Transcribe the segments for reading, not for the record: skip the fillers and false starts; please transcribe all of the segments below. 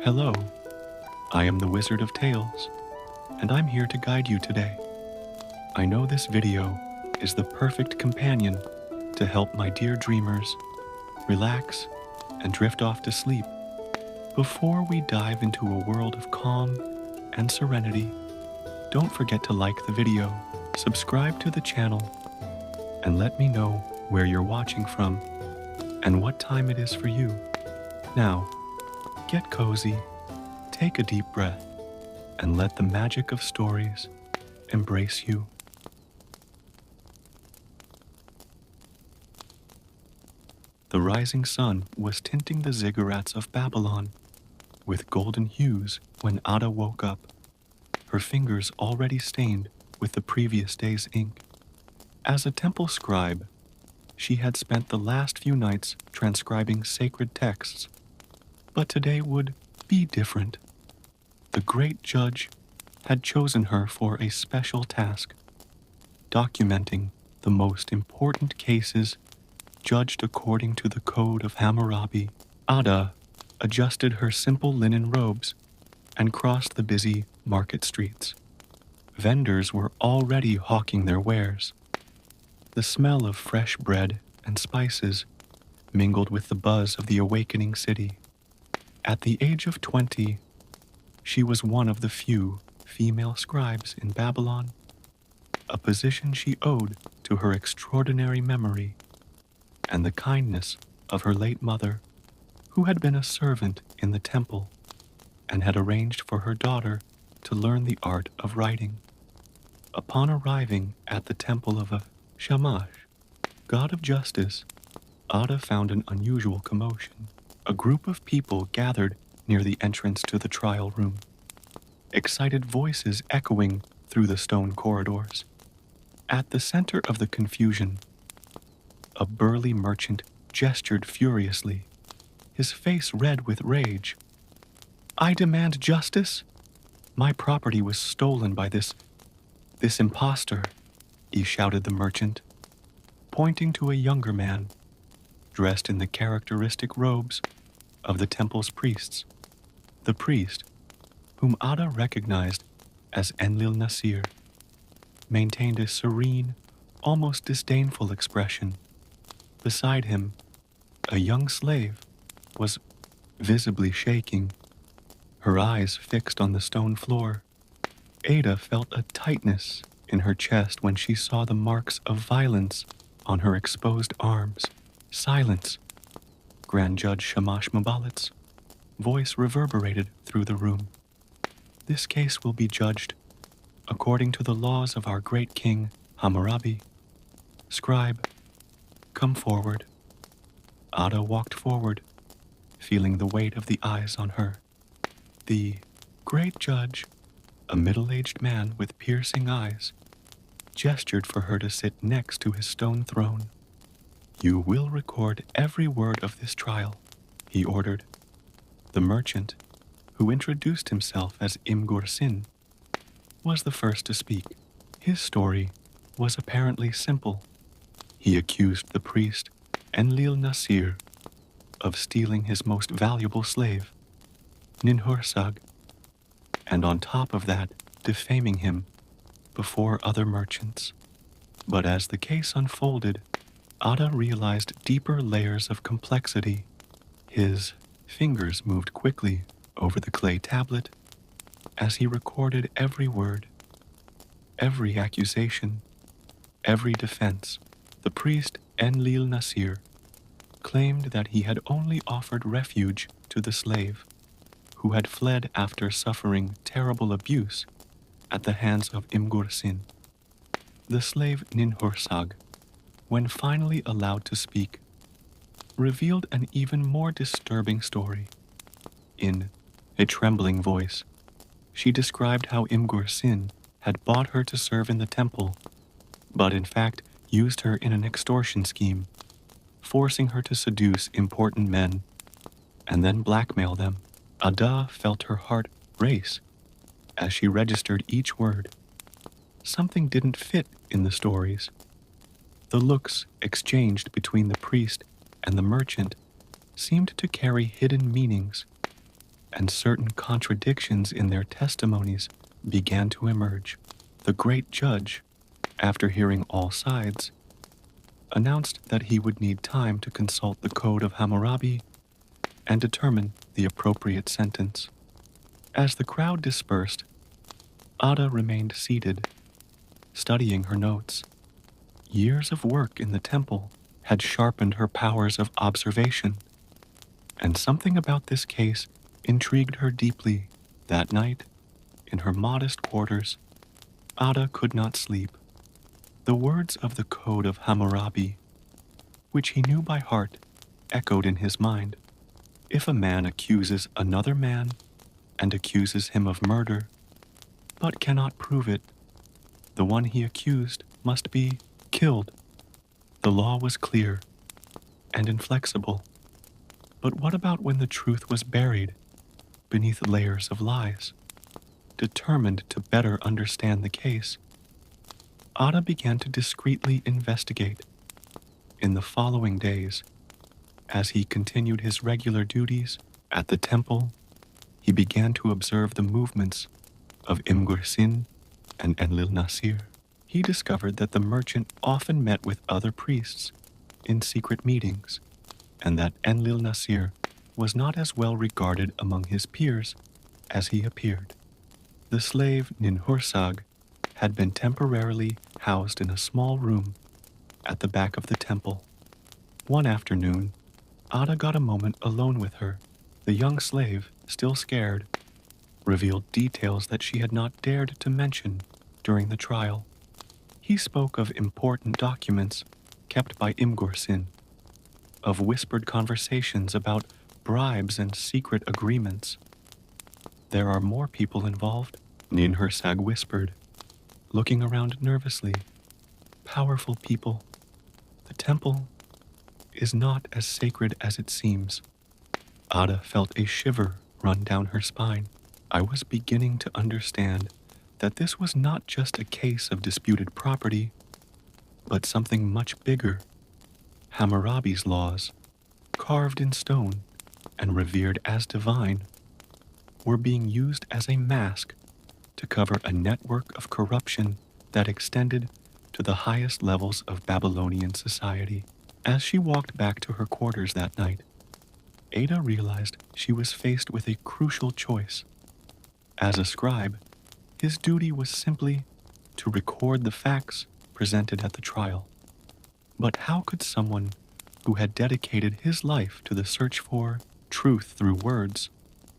Hello, I am the Wizard of Tales, and I'm here to guide you today. I know this video is the perfect companion to help my dear dreamers relax and drift off to sleep before we dive into a world of calm and serenity. Don't forget to like the video, subscribe to the channel, and let me know where you're watching from and what time it is for you. Now, get cozy, take a deep breath, and let the magic of stories embrace you. The rising sun was tinting the ziggurats of Babylon with golden hues when Ada woke up, her fingers already stained with the previous day's ink. As a temple scribe, she had spent the last few nights transcribing sacred texts, but today would be different. The great judge had chosen her for a special task, documenting the most important cases judged according to the Code of Hammurabi. Ada adjusted her simple linen robes and crossed the busy market streets. Vendors were already hawking their wares. The smell of fresh bread and spices mingled with the buzz of the awakening city. At the age of 20, she was one of the few female scribes in Babylon, a position she owed to her extraordinary memory and the kindness of her late mother, who had been a servant in the temple and had arranged for her daughter to learn the art of writing. Upon arriving at the temple of Shamash, god of justice, Ada found an unusual commotion. A group of people gathered near the entrance to the trial room, excited voices echoing through the stone corridors. At the center of the confusion, a burly merchant gestured furiously, his face red with rage. "I demand justice! My property was stolen by this impostor," he shouted the merchant, pointing to a younger man, dressed in the characteristic robes of the temple's priests. The priest, whom Ada recognized as Enlil-Nasir, maintained a serene, almost disdainful expression. Beside him, a young slave was visibly shaking, her eyes fixed on the stone floor. Ada felt a tightness in her chest when she saw the marks of violence on her exposed arms. "Silence!" Grand Judge Shamash Mabalat's voice reverberated through the room. "This case will be judged according to the laws of our great king Hammurabi. Scribe, come forward." Ada walked forward, feeling the weight of the eyes on her. The great judge, a middle-aged man with piercing eyes, gestured for her to sit next to his stone throne. "You will record every word of this trial," he ordered. The merchant, who introduced himself as Imgur Sin, was the first to speak. His story was apparently simple. He accused the priest Enlil-Nasir of stealing his most valuable slave, Ninhursag, and on top of that, defaming him before other merchants. But as the case unfolded, Ada realized deeper layers of complexity. His fingers moved quickly over the clay tablet as he recorded every word, every accusation, every defense. The priest Enlil-Nasir claimed that he had only offered refuge to the slave, who had fled after suffering terrible abuse at the hands of Imgur Sin. The slave Ninhursag, when finally allowed to speak, revealed an even more disturbing story. In a trembling voice, she described how Imgur Sin had bought her to serve in the temple, but in fact used her in an extortion scheme, forcing her to seduce important men and then blackmail them. Ada felt her heart race as she registered each word. Something didn't fit in the stories. The looks exchanged between the priest and the merchant seemed to carry hidden meanings. and certain contradictions in their testimonies began to emerge. The great judge, after hearing all sides, announced that he would need time to consult the Code of Hammurabi and determine the appropriate sentence. As the crowd dispersed, Ada remained seated, studying her notes. Years of work in the temple had sharpened her powers of observation, and something about this case intrigued her deeply. That night, in her modest quarters, Ada could not sleep. The words of the Code of Hammurabi, which he knew by heart, echoed in his mind. If a man accuses another man and accuses him of murder, but cannot prove it, the one he accused must be killed. The law was clear and inflexible. But what about when the truth was buried beneath layers of lies? Determined to better understand the case, Ada began to discreetly investigate. In the following days, as he continued his regular duties at the temple, he began to observe the movements of Imgursin and Enlil Nasir. He discovered that the merchant often met with other priests in secret meetings, and that Enlil Nasir was not as well regarded among his peers as he appeared. The slave Ninhursag had been temporarily housed in a small room at the back of the temple. One afternoon, Ada got a moment alone with her. The young slave, still scared, revealed details that she had not dared to mention during the trial. He spoke of important documents kept by Imgursin, of whispered conversations about bribes and secret agreements. There are more people involved, Ninhursag whispered, looking around nervously. Powerful people. The temple is not as sacred as it seems. Ada felt a shiver run down her spine. I was beginning to understand that this was not just a case of disputed property, but something much bigger. Hammurabi's laws, carved in stone and revered as divine, were being used as a mask to cover a network of corruption that extended to the highest levels of Babylonian society. As she walked back to her quarters that night, Ada realized she was faced with a crucial choice. As a scribe, his duty was simply to record the facts presented at the trial. But how could someone who had dedicated his life to the search for truth through words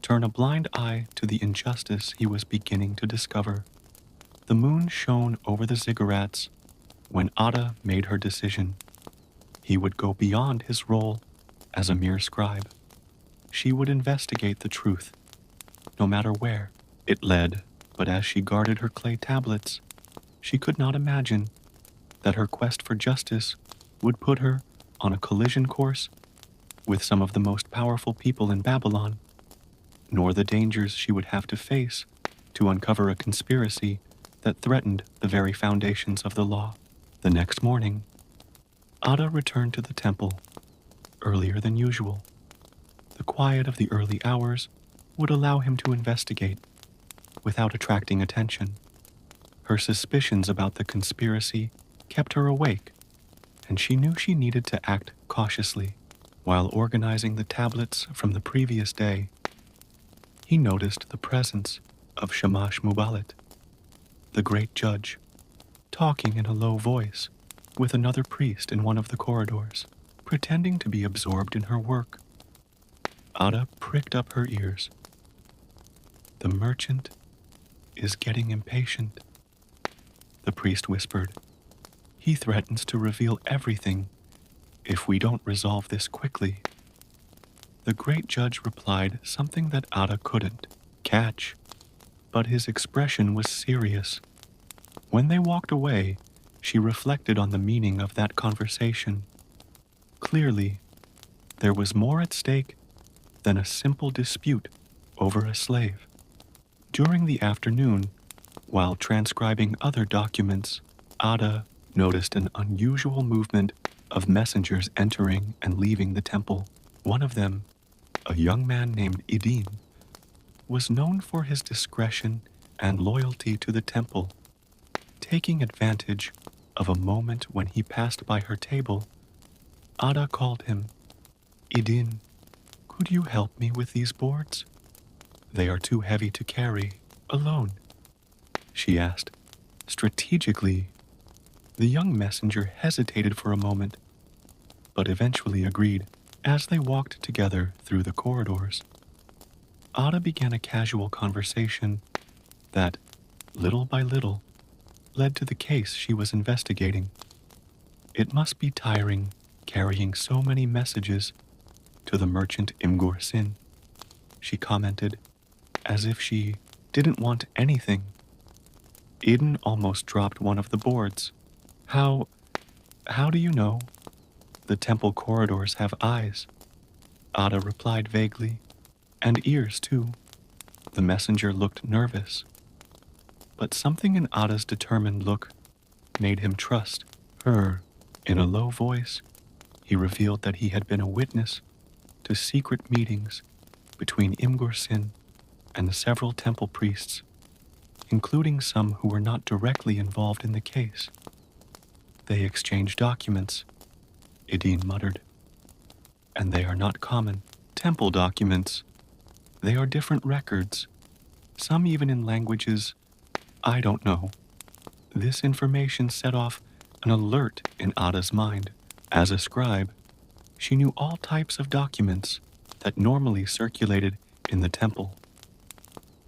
turn a blind eye to the injustice he was beginning to discover? The moon shone over the ziggurats when Ada made her decision. He would go beyond his role as a mere scribe. She would investigate the truth, no matter where it led. But as she guarded her clay tablets, she could not imagine that her quest for justice would put her on a collision course with some of the most powerful people in Babylon, nor the dangers she would have to face to uncover a conspiracy that threatened the very foundations of the law. The next morning, Ada returned to the temple earlier than usual. The quiet of the early hours would allow him to investigate without attracting attention. Her suspicions about the conspiracy kept her awake, and she knew she needed to act cautiously. While organizing the tablets from the previous day, he noticed the presence of Shamash Mubalit, the great judge, talking in a low voice with another priest in one of the corridors, pretending to be absorbed in her work. Ada pricked up her ears. The merchant is getting impatient, the priest whispered. He threatens to reveal everything if we don't resolve this quickly. The great judge replied something that Ada couldn't catch, but his expression was serious. When they walked away, she reflected on the meaning of that conversation. Clearly, there was more at stake than a simple dispute over a slave. During the afternoon, while transcribing other documents, Ada noticed an unusual movement of messengers entering and leaving the temple. One of them, a young man named Idin, was known for his discretion and loyalty to the temple. Taking advantage of a moment when he passed by her table, Ada called him. Idin, could you help me with these boards? They are too heavy to carry alone, she asked. Strategically, the young messenger hesitated for a moment, but eventually agreed. As they walked together through the corridors, Ada began a casual conversation that, little by little, led to the case she was investigating. It must be tiring carrying so many messages to the merchant Imgur Sin, she commented, as if she didn't want anything. Eden almost dropped one of the boards. How do you know? The temple corridors have eyes, Ada replied vaguely, and ears too. The messenger looked nervous, but something in Ada's determined look made him trust her. In a low voice, he revealed that he had been a witness to secret meetings between Imgur Sin and several temple priests, including some who were not directly involved in the case. They exchanged documents, Idin muttered. And they are not common temple documents. They are different records, some even in languages I don't know. This information set off an alert in Ada's mind. As a scribe, she knew all types of documents that normally circulated in the temple.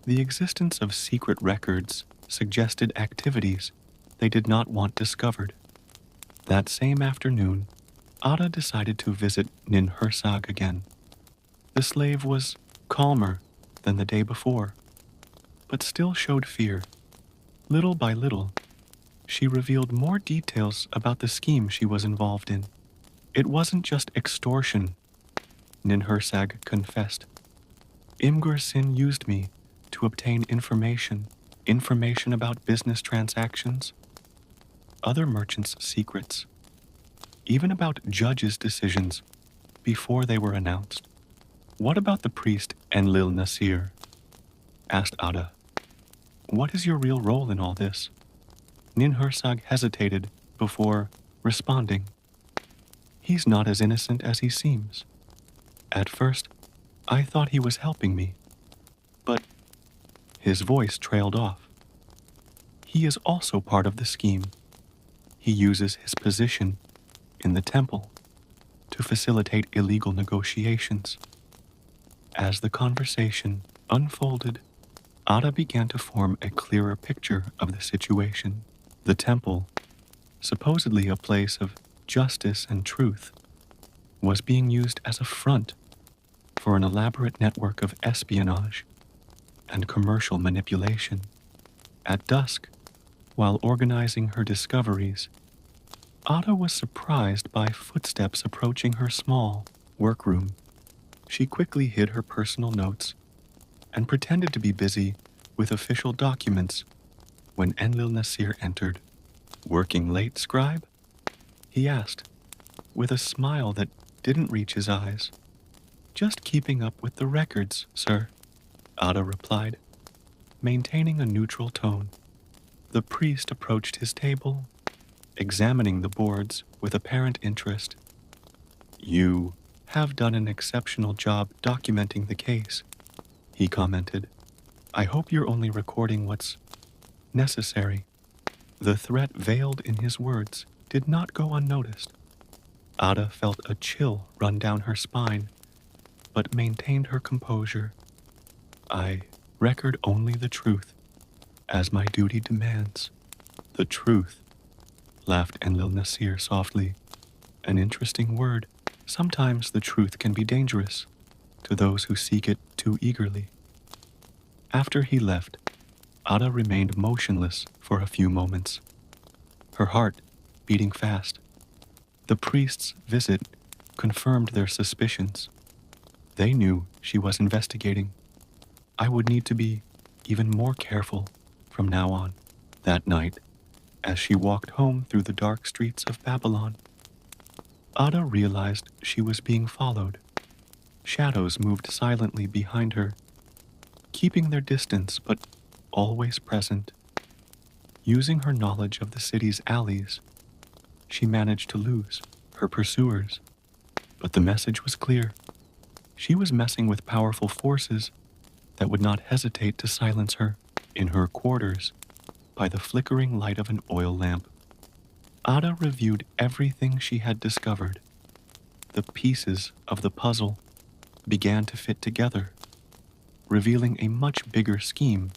The existence of secret records suggested activities they did not want discovered. That same afternoon, Ada decided to visit Ninhursag again. The slave was calmer than the day before, but still showed fear. Little by little, she revealed more details about the scheme she was involved in. It wasn't just extortion, Ninhursag confessed. Imgur Sin used me to obtain information about business transactions, other merchants' secrets, even about judges' decisions before they were announced. What about the priest Enlil Nasir? Asked Ada. What is your real role in all this? Ninhursag hesitated before responding. He's not as innocent as he seems. At first, I thought he was helping me, but his voice trailed off. He is also part of the scheme. He uses his position in the temple to facilitate illegal negotiations. As the conversation unfolded, Ada began to form a clearer picture of the situation. The temple, supposedly a place of justice and truth, was being used as a front for an elaborate network of espionage and commercial manipulation. At dusk, while organizing her discoveries, Ada was surprised by footsteps approaching her small workroom. She quickly hid her personal notes and pretended to be busy with official documents when Enlil Nasir entered. Working late, scribe? He asked, with a smile that didn't reach his eyes. Just keeping up with the records, sir, Ada replied, maintaining a neutral tone. The priest approached his table, examining the boards with apparent interest. You have done an exceptional job documenting the case, he commented. I hope you're only recording what's necessary. The threat veiled in his words did not go unnoticed. Ada felt a chill run down her spine, but maintained her composure. I record only the truth, as my duty demands. The truth, laughed Enlil Nasir softly. An interesting word. Sometimes the truth can be dangerous to those who seek it too eagerly. After he left, Ada remained motionless for a few moments, her heart beating fast. The priest's visit confirmed their suspicions. They knew she was investigating. I would need to be even more careful from now on. That night, as she walked home through the dark streets of Babylon, Ada realized she was being followed. Shadows moved silently behind her, keeping their distance but always present. Using her knowledge of the city's alleys, she managed to lose her pursuers. But the message was clear. She was messing with powerful forces that would not hesitate to silence her. In her quarters, by the flickering light of an oil lamp, Ada reviewed everything she had discovered. The pieces of the puzzle began to fit together, revealing a much bigger scheme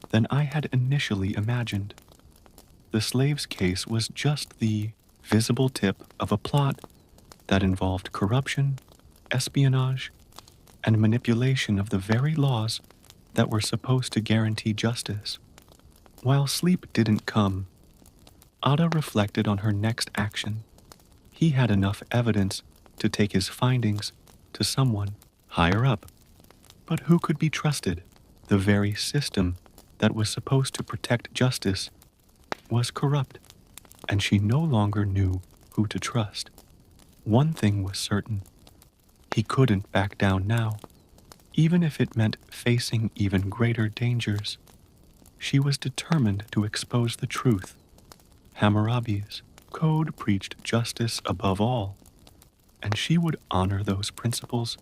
than I had initially imagined. The slave's case was just the visible tip of a plot that involved corruption, espionage, and manipulation of the very laws that were supposed to guarantee justice. While sleep didn't come, Ada reflected on her next action. He had enough evidence to take his findings to someone higher up. But who could be trusted? The very system that was supposed to protect justice was corrupt, and she no longer knew who to trust. One thing was certain. He couldn't back down now, even if it meant facing even greater dangers. She was determined to expose the truth. Hammurabi's code preached justice above all, and she would honor those principles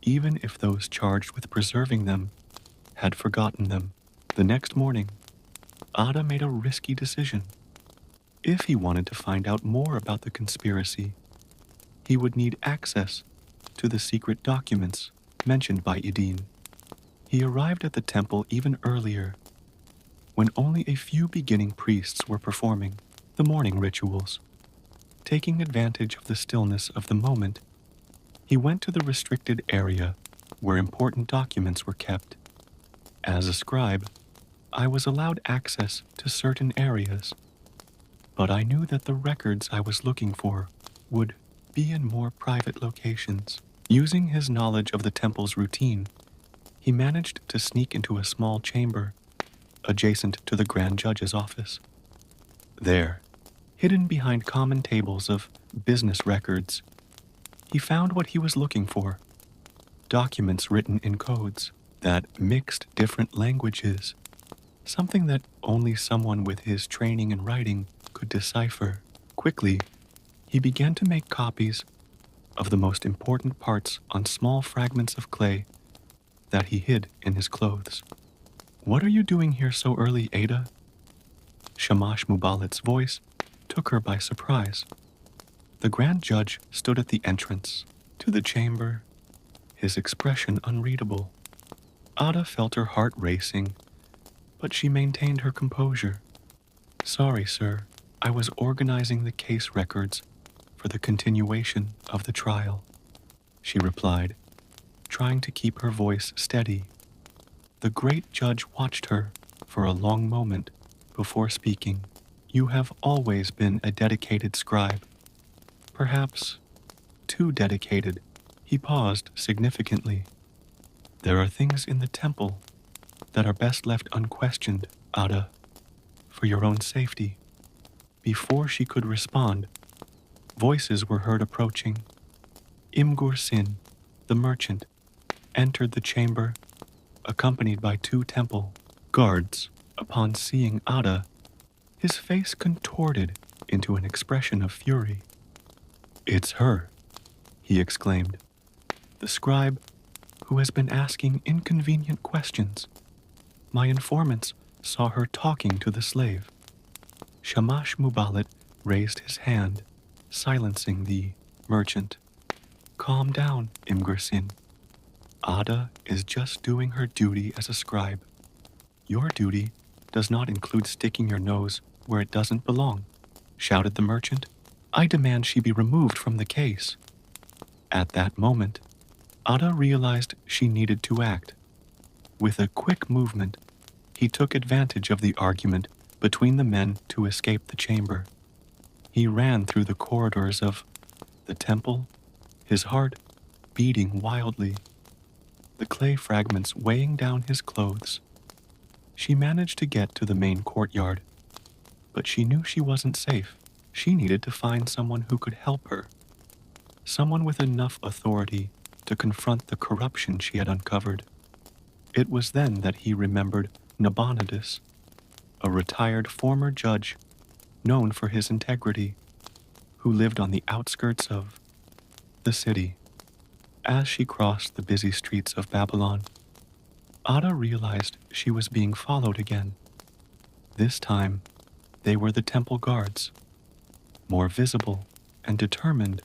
even if those charged with preserving them had forgotten them. The next morning, Ada made a risky decision. If he wanted to find out more about the conspiracy, he would need access to the secret documents mentioned by Idine. He arrived at the temple even earlier, when only a few beginning priests were performing the morning rituals. Taking advantage of the stillness of the moment, he went to the restricted area where important documents were kept. As a scribe, I was allowed access to certain areas, but I knew that the records I was looking for would be in more private locations. Using his knowledge of the temple's routine, he managed to sneak into a small chamber adjacent to the Grand Judge's office. There, hidden behind common tables of business records, he found what he was looking for: documents written in codes that mixed different languages, something that only someone with his training in writing could decipher. Quickly, he began to make copies of the most important parts on small fragments of clay that he hid in his clothes. "What are you doing here so early, Ada?" Shamash Mubalat's voice took her by surprise. The Grand Judge stood at the entrance to the chamber, his expression unreadable. Ada felt her heart racing, but she maintained her composure. "Sorry, sir. I was organizing the case records for the continuation of the trial," she replied, trying to keep her voice steady. The great judge watched her for a long moment before speaking. "You have always been a dedicated scribe. Perhaps too dedicated." He paused significantly. "There are things in the temple that are best left unquestioned, Ada, for your own safety." Before she could respond, voices were heard approaching. Imgur Sin, the merchant, entered the chamber, accompanied by 2 temple guards. Upon seeing Ada, his face contorted into an expression of fury. "It's her," he exclaimed. "The scribe who has been asking inconvenient questions. My informants saw her talking to the slave." Shamash Mubalat raised his hand, silencing the merchant. "Calm down, Imgur Sin. Ada is just doing her duty as a scribe. Your duty does not include sticking your nose where it doesn't belong," shouted the merchant. "I demand she be removed from the case." At that moment, Ada realized she needed to act. With a quick movement, he took advantage of the argument between the men to escape the chamber. He ran through the corridors of the temple, his heart beating wildly, the clay fragments weighing down his clothes. She managed to get to the main courtyard, but she knew she wasn't safe. She needed to find someone who could help her, someone with enough authority to confront the corruption she had uncovered. It was then that he remembered Nabonidus, a retired former judge known for his integrity, who lived on the outskirts of the city. As she crossed the busy streets of Babylon, Ada realized she was being followed again. This time, they were the temple guards, more visible and determined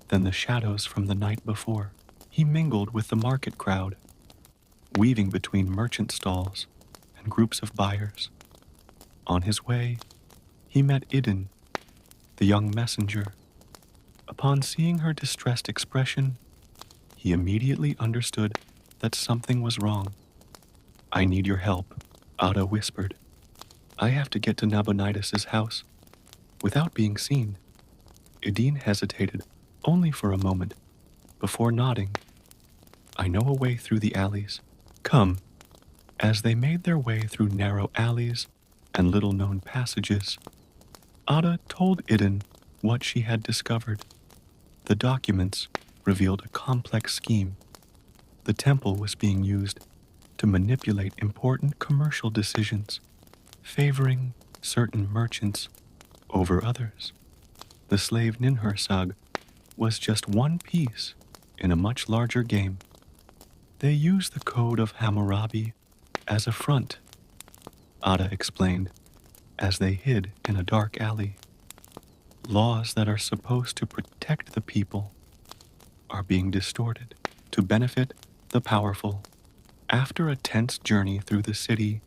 than the shadows from the night before. He mingled with the market crowd, weaving between merchant stalls and groups of buyers. On his way, he met Idun, the young messenger. Upon seeing her distressed expression, he immediately understood that something was wrong. "I need your help," Ada whispered. "I have to get to Nabonidus' house without being seen." Idun hesitated only for a moment before nodding. "I know a way through the alleys. Come." As they made their way through narrow alleys and little-known passages, Ada told Idun what she had discovered. The documents revealed a complex scheme. The temple was being used to manipulate important commercial decisions, favoring certain merchants over others. The slave Ninhursag was just one piece in a much larger game. They used the code of Hammurabi as a front, Ada explained, as they hid in a dark alley. Laws that are supposed to protect the people are being distorted to benefit the powerful. After a tense journey through the city,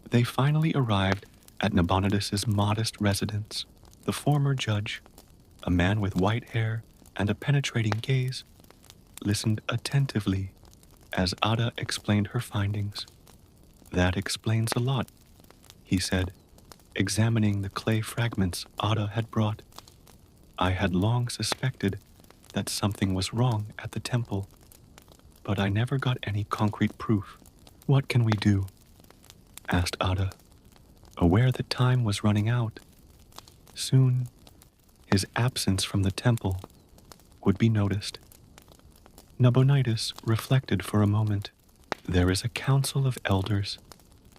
they finally arrived at Nabonidus' modest residence. The former judge, a man with white hair and a penetrating gaze, listened attentively as Ada explained her findings. "That explains a lot," he said, examining the clay fragments Ada had brought. "I had long suspected that something was wrong at the temple, but I never got any concrete proof." "What can we do?" asked Ada, aware that time was running out. Soon, his absence from the temple would be noticed. Nabonidus reflected for a moment. "There is a council of elders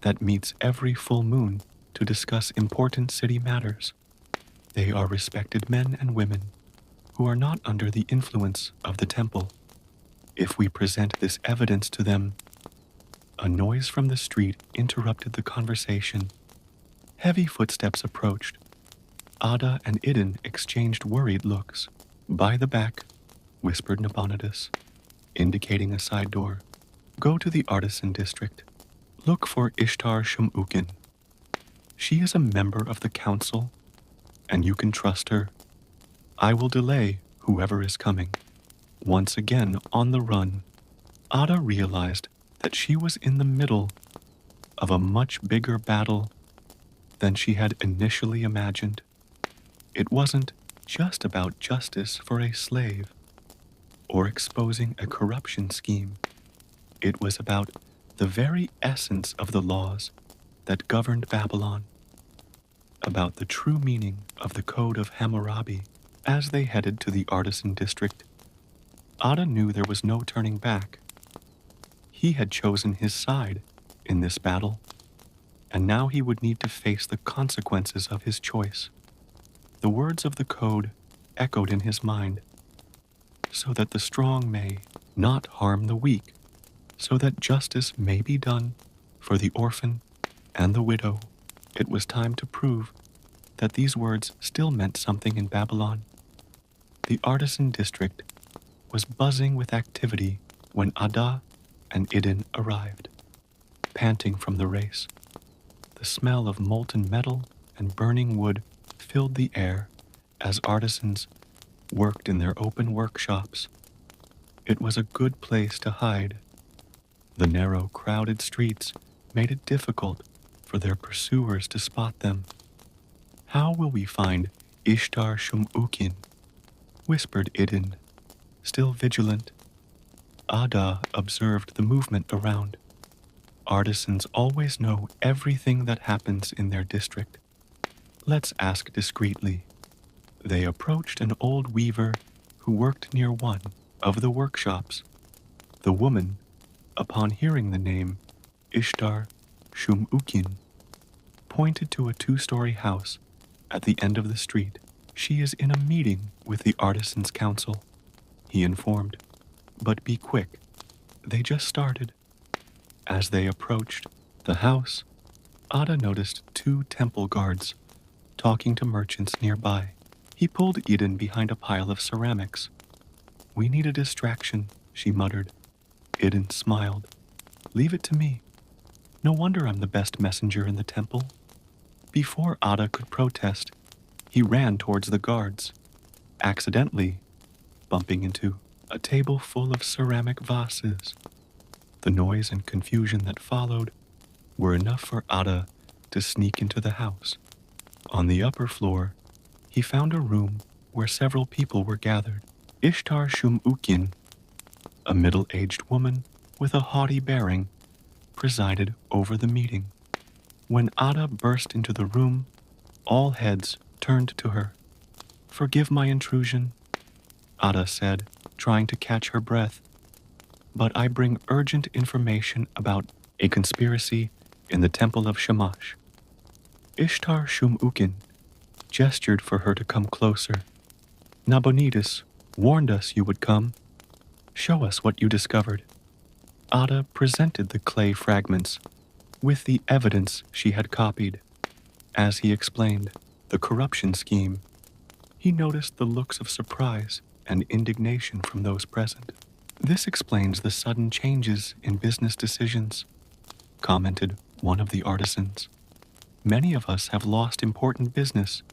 that meets every full moon to discuss important city matters. They are respected men and women who are not under the influence of the temple. If we present this evidence to them..." A noise from the street interrupted the conversation. Heavy footsteps approached. Ada and Idun exchanged worried looks. "By the back," whispered Nabonidus, indicating a side door. "Go to the artisan district. Look for Ishtar Shumukin. She is a member of the council, and you can trust her. I will delay whoever is coming." Once again on the run, Ada realized that she was in the middle of a much bigger battle than she had initially imagined. It wasn't just about justice for a slave or exposing a corruption scheme. It was about the very essence of the laws that governed Babylon, about the true meaning of the Code of Hammurabi. As they headed to the artisan district, Ada knew there was no turning back. He had chosen his side in this battle, and now he would need to face the consequences of his choice. The words of the code echoed in his mind. "So that the strong may not harm the weak, so that justice may be done for the orphan and the widow." It was time to prove that these words still meant something in Babylon. The artisan district was buzzing with activity when Ada and Idun arrived, panting from the race. The smell of molten metal and burning wood filled the air as artisans worked in their open workshops. It was a good place to hide. The narrow, crowded streets made it difficult for their pursuers to spot them. "How will we find Ishtar Shumukin?" whispered Idun, still vigilant. Ada observed the movement around. Artisans always know everything that happens in their district. "Let's ask discreetly." They approached an old weaver who worked near one of the workshops. The woman, upon hearing the name Ishtar Shumukin, pointed to a two-story house at the end of the street. She is in a meeting with the Artisans' Council, he informed. But be quick, they just started. As they approached the house, Ada noticed two temple guards talking to merchants nearby. He pulled Eden behind a pile of ceramics. We need a distraction, she muttered. Eden smiled. Leave it to me. No wonder I'm the best messenger in the temple. Before Ada could protest, he ran towards the guards, accidentally bumping into a table full of ceramic vases. The noise and confusion that followed were enough for Ada to sneak into the house. On the upper floor, he found a room where several people were gathered. Ishtar Shumukin, a middle-aged woman with a haughty bearing, presided over the meeting. When Ada burst into the room, all heads turned to her. Forgive my intrusion, Ada said, trying to catch her breath, but I bring urgent information about a conspiracy in the temple of Shamash. Ishtar Shumukin gestured for her to come closer. Nabonidus warned us you would come. Show us what you discovered. Ada presented the clay fragments with the evidence she had copied. As he explained the corruption scheme, he noticed the looks of surprise and indignation from those present. This explains the sudden changes in business decisions, commented one of the artisans. Many of us have lost important business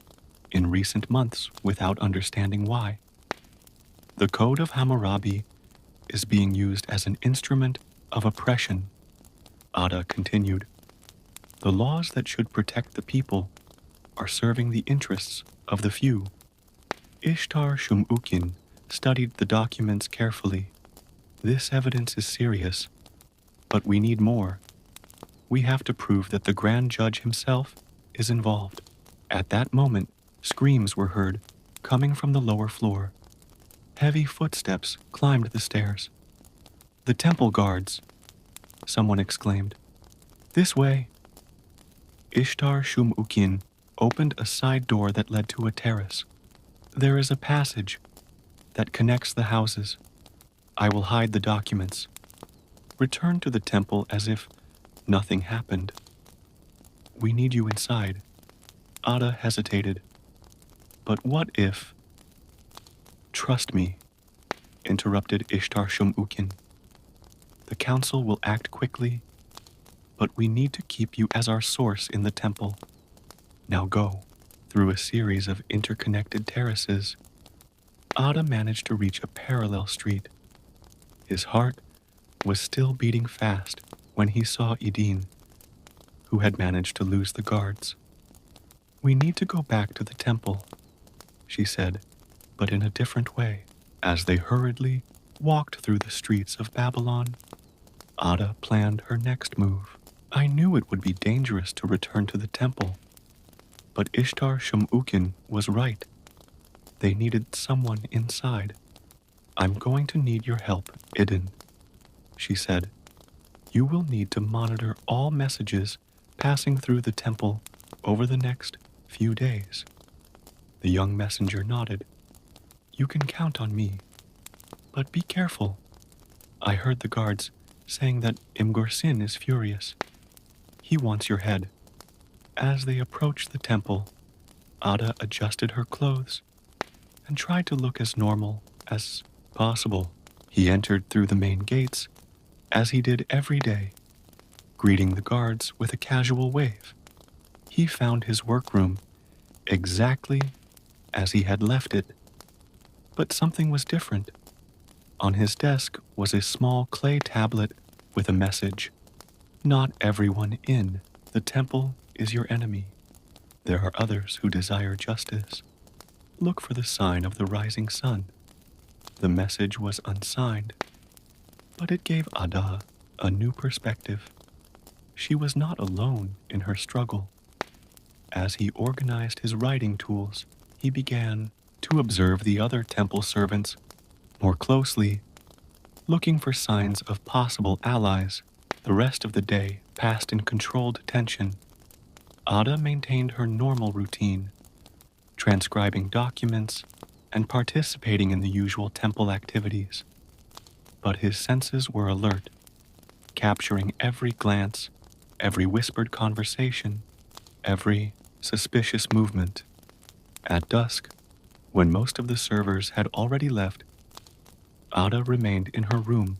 in recent months without understanding why. The Code of Hammurabi is being used as an instrument of oppression, Ada continued. The laws that should protect the people are serving the interests of the few. Ishtar Shumukin studied the documents carefully. This evidence is serious, but we need more. We have to prove that the Grand Judge himself is involved. At that moment, screams were heard coming from the lower floor. Heavy footsteps climbed the stairs. The temple guards, someone exclaimed. This way. Ishtar Shumukin opened a side door that led to a terrace. There is a passage that connects the houses. I will hide the documents. Return to the temple as if nothing happened. We need you inside. Ada hesitated. But what if... Trust me, interrupted Ishtar Shumukin. The council will act quickly, but we need to keep you as our source in the temple. Now go. Through a series of interconnected terraces, Ada managed to reach a parallel street. His heart was still beating fast when he saw Idine, who had managed to lose the guards. We need to go back to the temple, she said, but in a different way. As they hurriedly walked through the streets of Babylon, Ada planned her next move. I knew it would be dangerous to return to the temple, but Ishtar Shumukin was right. They needed someone inside. I'm going to need your help, Idin, she said. You will need to monitor all messages passing through the temple over the next few days. The young messenger nodded. You can count on me, but be careful. I heard the guards saying that Imgursin is furious. He wants your head. As they approached the temple, Ada adjusted her clothes and tried to look as normal as possible. He entered through the main gates, as he did every day, greeting the guards with a casual wave. He found his workroom exactly as he had left it, but something was different. On his desk was a small clay tablet with a message. Not everyone in the temple is your enemy. There are others who desire justice. Look for the sign of the rising sun. The message was unsigned, but it gave Ada a new perspective. She was not alone in her struggle. As he organized his writing tools, he began to observe the other temple servants more closely. looking for signs of possible allies. The rest of the day passed in controlled tension. Ada maintained her normal routine, transcribing documents and participating in the usual temple activities. But his senses were alert, capturing every glance, every whispered conversation, every suspicious movement. At dusk, when most of the servers had already left, Ada remained in her room,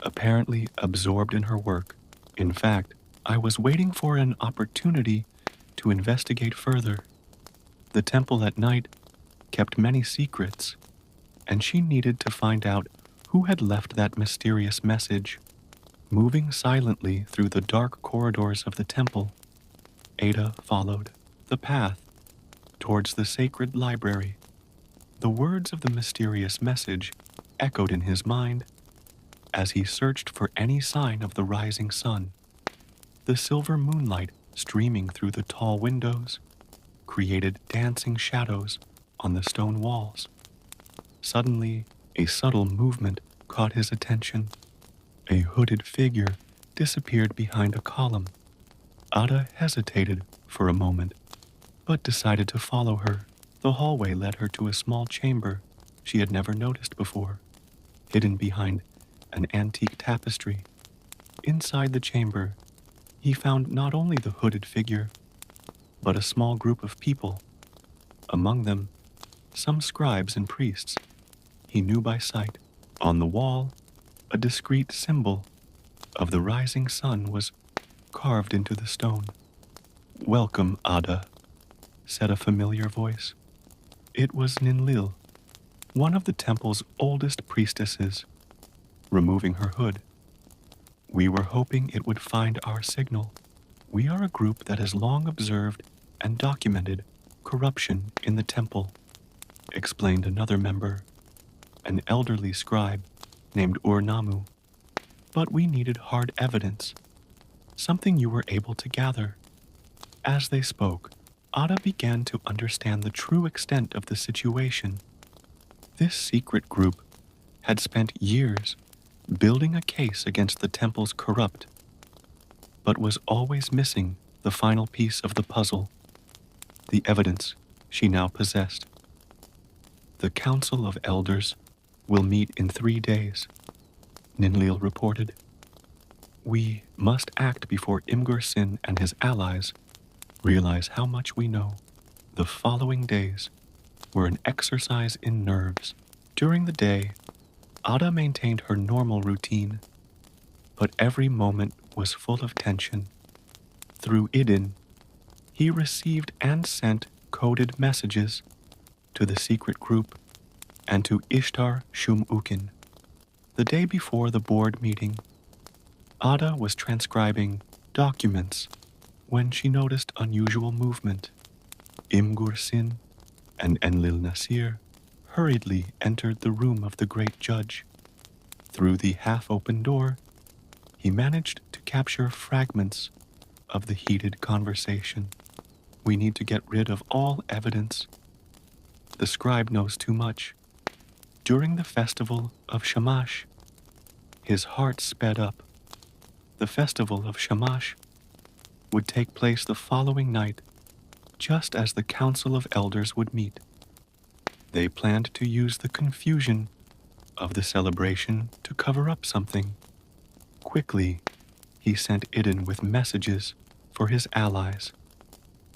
apparently absorbed in her work. In fact, I was waiting for an opportunity to investigate further. The temple at night kept many secrets, and she needed to find out who had left that mysterious message. Moving silently through the dark corridors of the temple, Ada followed the path towards the sacred library. The words of the mysterious message echoed in his mind as he searched for any sign of the rising sun. The silver moonlight streaming through the tall windows created dancing shadows on the stone walls. Suddenly, a subtle movement caught his attention. A hooded figure disappeared behind a column. Ada hesitated for a moment, but decided to follow her. The hallway led her to a small chamber she had never noticed before, hidden behind an antique tapestry. Inside the chamber, he found not only the hooded figure, but a small group of people. Among them, some scribes and priests he knew by sight. On the wall, a discreet symbol of the rising sun was carved into the stone. "Welcome, Ada," said a familiar voice. It was Ninlil, one of the temple's oldest priestesses, removing her hood. "We were hoping it would find our signal. We are a group that has long observed and documented corruption in the temple," explained another member, an elderly scribe named Urnamu. "But we needed hard evidence, something you were able to gather." As they spoke, Ada began to understand the true extent of the situation. This secret group had spent years building a case against the temple's corrupt, but was always missing the final piece of the puzzle, the evidence she now possessed. "The Council of Elders will meet in 3 days," Ninlil reported. "We must act before Imgur Sin and his allies realize how much we know." The following days were an exercise in nerves. During the day, Ada maintained her normal routine, but every moment was full of tension. Through Idin, he received and sent coded messages to the secret group and to Ishtar Shumukin. The day before the board meeting, Ada was transcribing documents when she noticed unusual movement. Imgur Sin and Enlil Nasir hurriedly entered the room of the great judge. Through the half-open door, he managed to capture fragments of the heated conversation. "We need to get rid of all evidence. The scribe knows too much." During the festival of Shamash, his heart sped up. The festival of Shamash would take place the following night, just as the Council of Elders would meet. They planned to use the confusion of the celebration to cover up something. Quickly, he sent Idin with messages for his allies.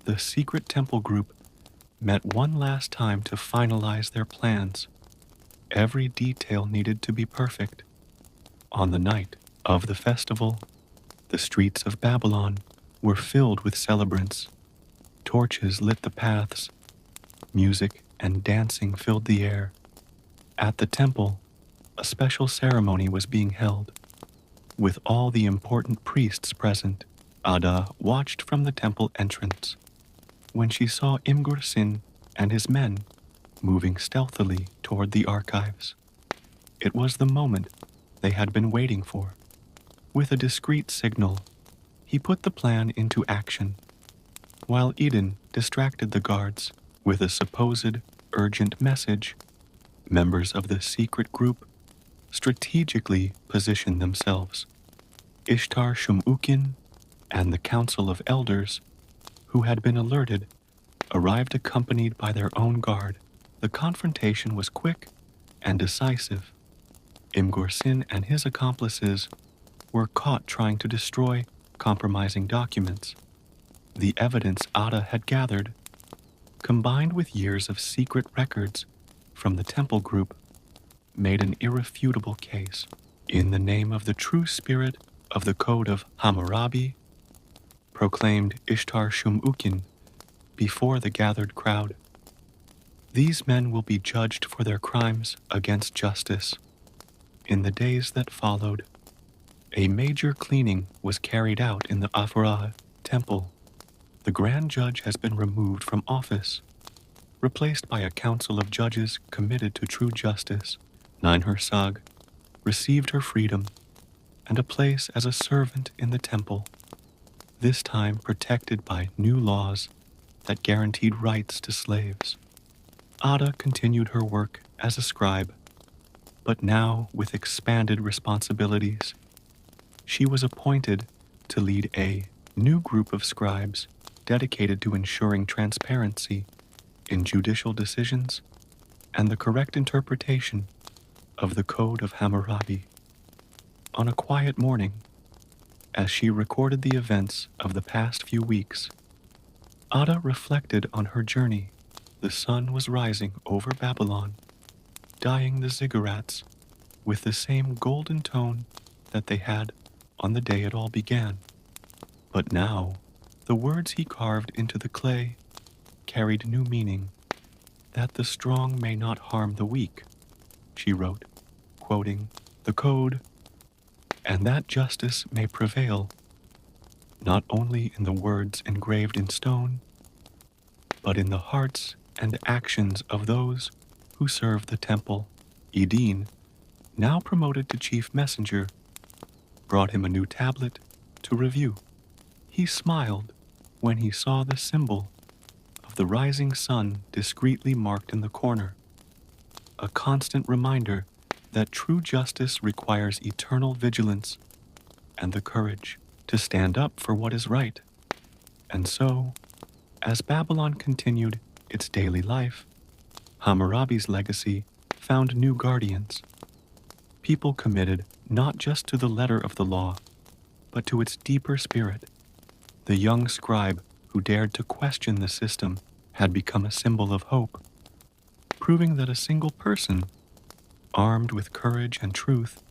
The secret temple group met one last time to finalize their plans. Every detail needed to be perfect. On the night of the festival, the streets of Babylon were filled with celebrants. Torches lit the paths. Music and dancing filled the air. At the temple, a special ceremony was being held. With all the important priests present, Ada watched from the temple entrance. When she saw Imgur Sin and his men moving stealthily toward the archives, it was the moment they had been waiting for. With a discreet signal, he put the plan into action, while Eden distracted the guards with a supposed urgent message. Members of the secret group strategically positioned themselves. Ishtar Shumukin and the Council of Elders, who had been alerted, arrived accompanied by their own guard. The confrontation was quick and decisive. Imgorsin and his accomplices were caught trying to destroy compromising documents. The evidence Ada had gathered, combined with years of secret records from the temple group, made an irrefutable case. In the name of the true spirit of the Code of Hammurabi, proclaimed Ishtar Shumukin before the gathered crowd, these men will be judged for their crimes against justice. In the days that followed, a major cleaning was carried out in the Afra temple. The grand judge has been removed from office, replaced by a council of judges committed to true justice. Ninhursag received her freedom and a place as a servant in the temple, this time protected by new laws that guaranteed rights to slaves. Ada continued her work as a scribe, but now with expanded responsibilities. She was appointed to lead a new group of scribes dedicated to ensuring transparency in judicial decisions and the correct interpretation of the Code of Hammurabi. On a quiet morning, as she recorded the events of the past few weeks, Ada reflected on her journey. The sun was rising over Babylon, dyeing the ziggurats with the same golden tone that they had on the day it all began. But now, the words he carved into the clay carried new meaning. That the strong may not harm the weak, she wrote, quoting the code, and that justice may prevail, not only in the words engraved in stone, but in the hearts and actions of those who serve the temple. Edin, now promoted to chief messenger, brought him a new tablet to review. He smiled when he saw the symbol of the rising sun discreetly marked in the corner, a constant reminder that true justice requires eternal vigilance and the courage to stand up for what is right. And so, as Babylon continued its daily life, Hammurabi's legacy found new guardians, people committed not just to the letter of the law, but to its deeper spirit. The young scribe who dared to question the system had become a symbol of hope, proving that a single person, armed with courage and truth,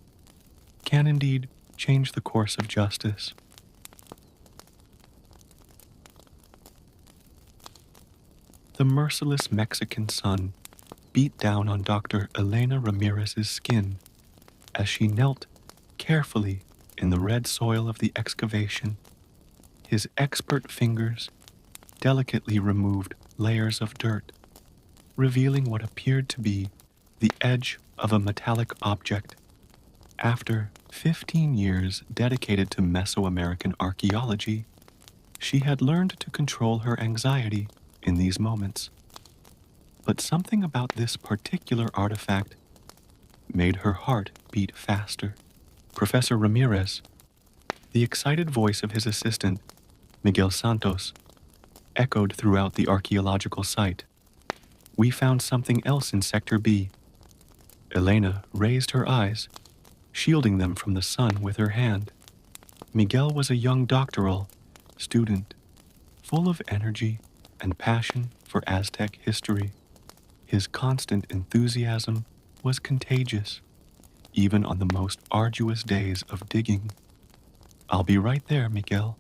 can indeed change the course of justice. The merciless Mexican sun beat down on Dr. Elena Ramirez's skin as she knelt carefully in the red soil of the excavation. His expert fingers delicately removed layers of dirt, revealing what appeared to be the edge of a metallic object. After 15 years dedicated to Mesoamerican archaeology, she had learned to control her anxiety in these moments. But something about this particular artifact made her heart beat faster. Professor Ramirez, the excited voice of his assistant, Miguel Santos, echoed throughout the archaeological site. We found something else in Sector B. Elena raised her eyes, shielding them from the sun with her hand. Miguel was a young doctoral student, full of energy and passion for Aztec history. His constant enthusiasm was contagious, even on the most arduous days of digging. I'll be right there, Miguel.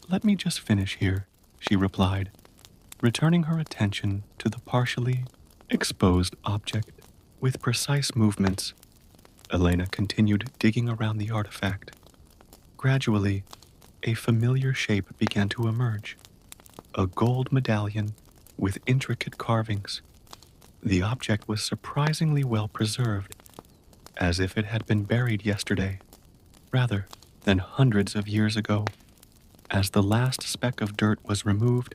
Let me just finish here, she replied, returning her attention to the partially exposed object. With precise movements, Elena continued digging around the artifact. Gradually, a familiar shape began to emerge, a gold medallion with intricate carvings. The object was surprisingly well preserved, as if it had been buried yesterday, rather than hundreds of years ago. As the last speck of dirt was removed,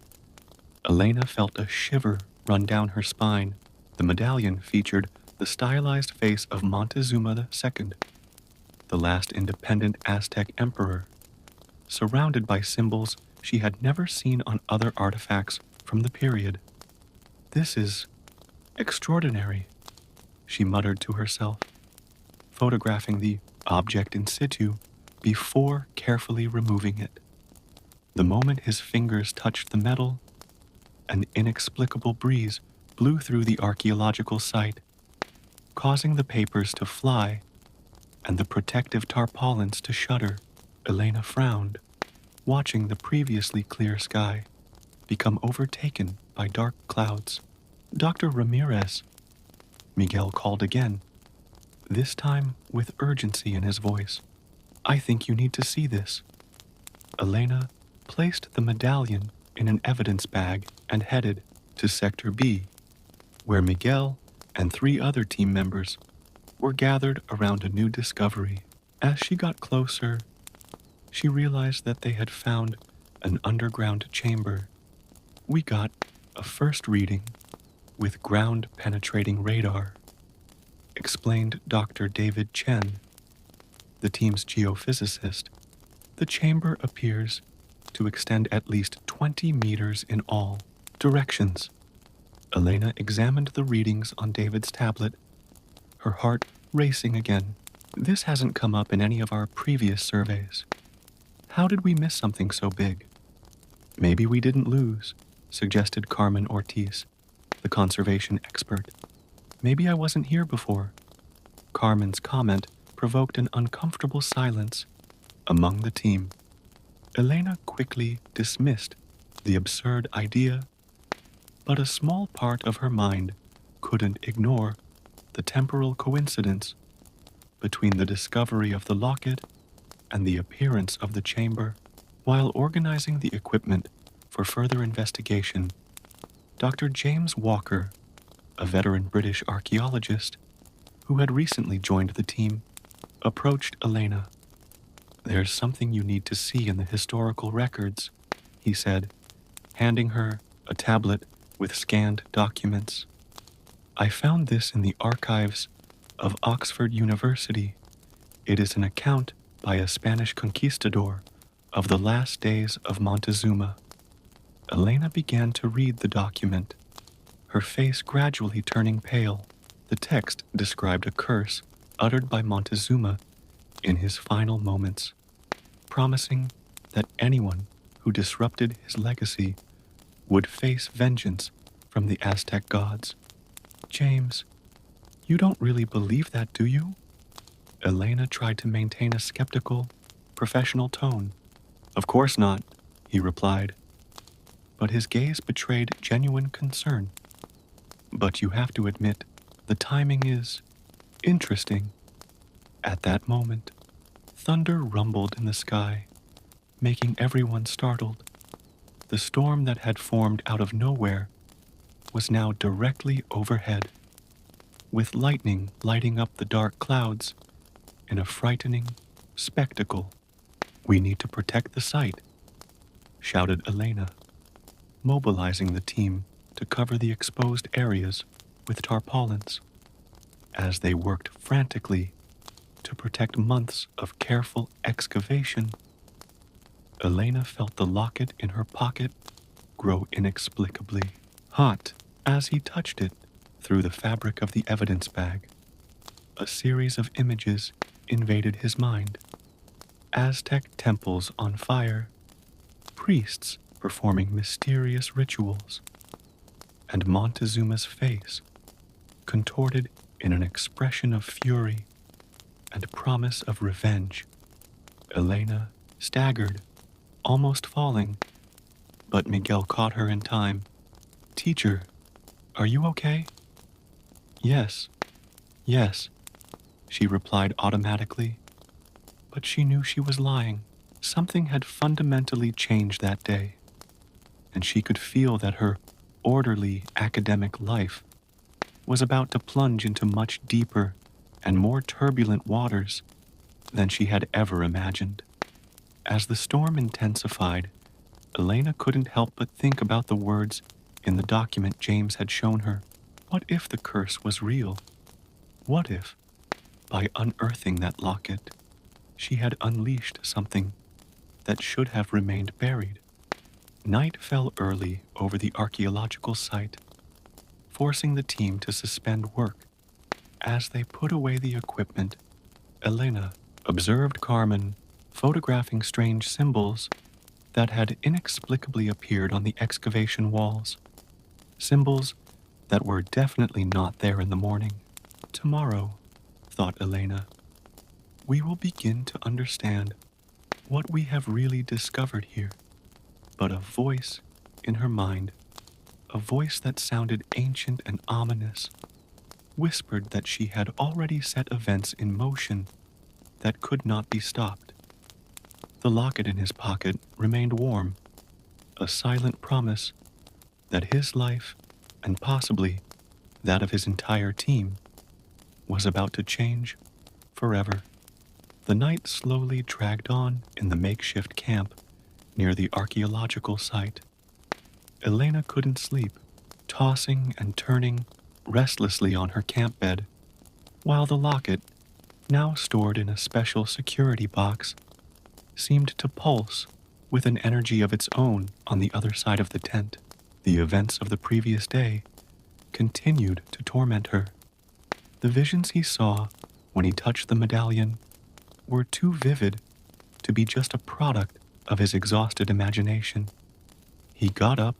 Elena felt a shiver run down her spine. The medallion featured the stylized face of Montezuma II, the last independent Aztec emperor, surrounded by symbols she had never seen on other artifacts from the period. "This is extraordinary," she muttered to herself, photographing the object in situ before carefully removing it. The moment his fingers touched the metal, an inexplicable breeze blew through the archaeological site, causing the papers to fly and the protective tarpaulins to shudder. Elena frowned, watching the previously clear sky become overtaken by dark clouds. "Dr. Ramirez," Miguel called again, this time with urgency in his voice. "I think you need to see this." Elena placed the medallion in an evidence bag and headed to Sector B, where Miguel and 3 other team members were gathered around a new discovery. As she got closer, she realized that they had found an underground chamber. "We got a first reading with ground-penetrating radar," explained Dr. David Chen, the team's geophysicist. "The chamber appears to extend at least 20 meters in all directions." Elena examined the readings on David's tablet, her heart racing again. "This hasn't come up in any of our previous surveys. How did we miss something so big?" "Maybe we didn't lose," suggested Carmen Ortiz, the conservation expert. "Maybe I wasn't here before." Carmen's comment provoked an uncomfortable silence among the team. Elena quickly dismissed the absurd idea, but a small part of her mind couldn't ignore the temporal coincidence between the discovery of the locket and the appearance of the chamber. While organizing the equipment for further investigation, Dr. James Walker, a veteran British archaeologist who had recently joined the team, approached Elena. "There's something you need to see in the historical records," he said, handing her a tablet with scanned documents. "I found this in the archives of Oxford University. It is an account by a Spanish conquistador of the last days of Montezuma." Elena began to read the document, her face gradually turning pale. The text described a curse uttered by Montezuma in his final moments, promising that anyone who disrupted his legacy would face vengeance from the Aztec gods. "James, you don't really believe that, do you?" Elena tried to maintain a skeptical, professional tone. "Of course not," he replied, but his gaze betrayed genuine concern. "But you have to admit, the timing is interesting." At that moment, thunder rumbled in the sky, making everyone startled. The storm that had formed out of nowhere was now directly overhead, with lightning lighting up the dark clouds in a frightening spectacle. "We need to protect the site," shouted Elena, mobilizing the team to cover the exposed areas with tarpaulins. As they worked frantically to protect months of careful excavation, Elena felt the locket in her pocket grow inexplicably hot as he touched it through the fabric of the evidence bag. A series of images invaded his mind. Aztec temples on fire, priests performing mysterious rituals, and Montezuma's face, contorted in an expression of fury and promise of revenge. Elena staggered, almost falling, but Miguel caught her in time. "Teacher, are you okay?" Yes, she replied automatically, but she knew she was lying. Something had fundamentally changed that day, and she could feel that her orderly academic life was about to plunge into much deeper and more turbulent waters than she had ever imagined. As the storm intensified, Elena couldn't help but think about the words in the document James had shown her. What if the curse was real? What if, by unearthing that locket, she had unleashed something that should have remained buried? Night fell early over the archaeological site, forcing the team to suspend work. As they put away the equipment, Elena observed Carmen photographing strange symbols that had inexplicably appeared on the excavation walls. Symbols that were definitely not there in the morning. Tomorrow, thought Elena, we will begin to understand what we have really discovered here. But a voice in her mind, a voice that sounded ancient and ominous, whispered that she had already set events in motion that could not be stopped. The locket in his pocket remained warm, a silent promise that his life, and possibly that of his entire team, was about to change forever. The night slowly dragged on in the makeshift camp near the archaeological site. Elena couldn't sleep, tossing and turning restlessly on her camp bed, while the locket, now stored in a special security box, seemed to pulse with an energy of its own on the other side of the tent. The events of the previous day continued to torment her. The visions he saw when he touched the medallion were too vivid to be just a product of his exhausted imagination. He got up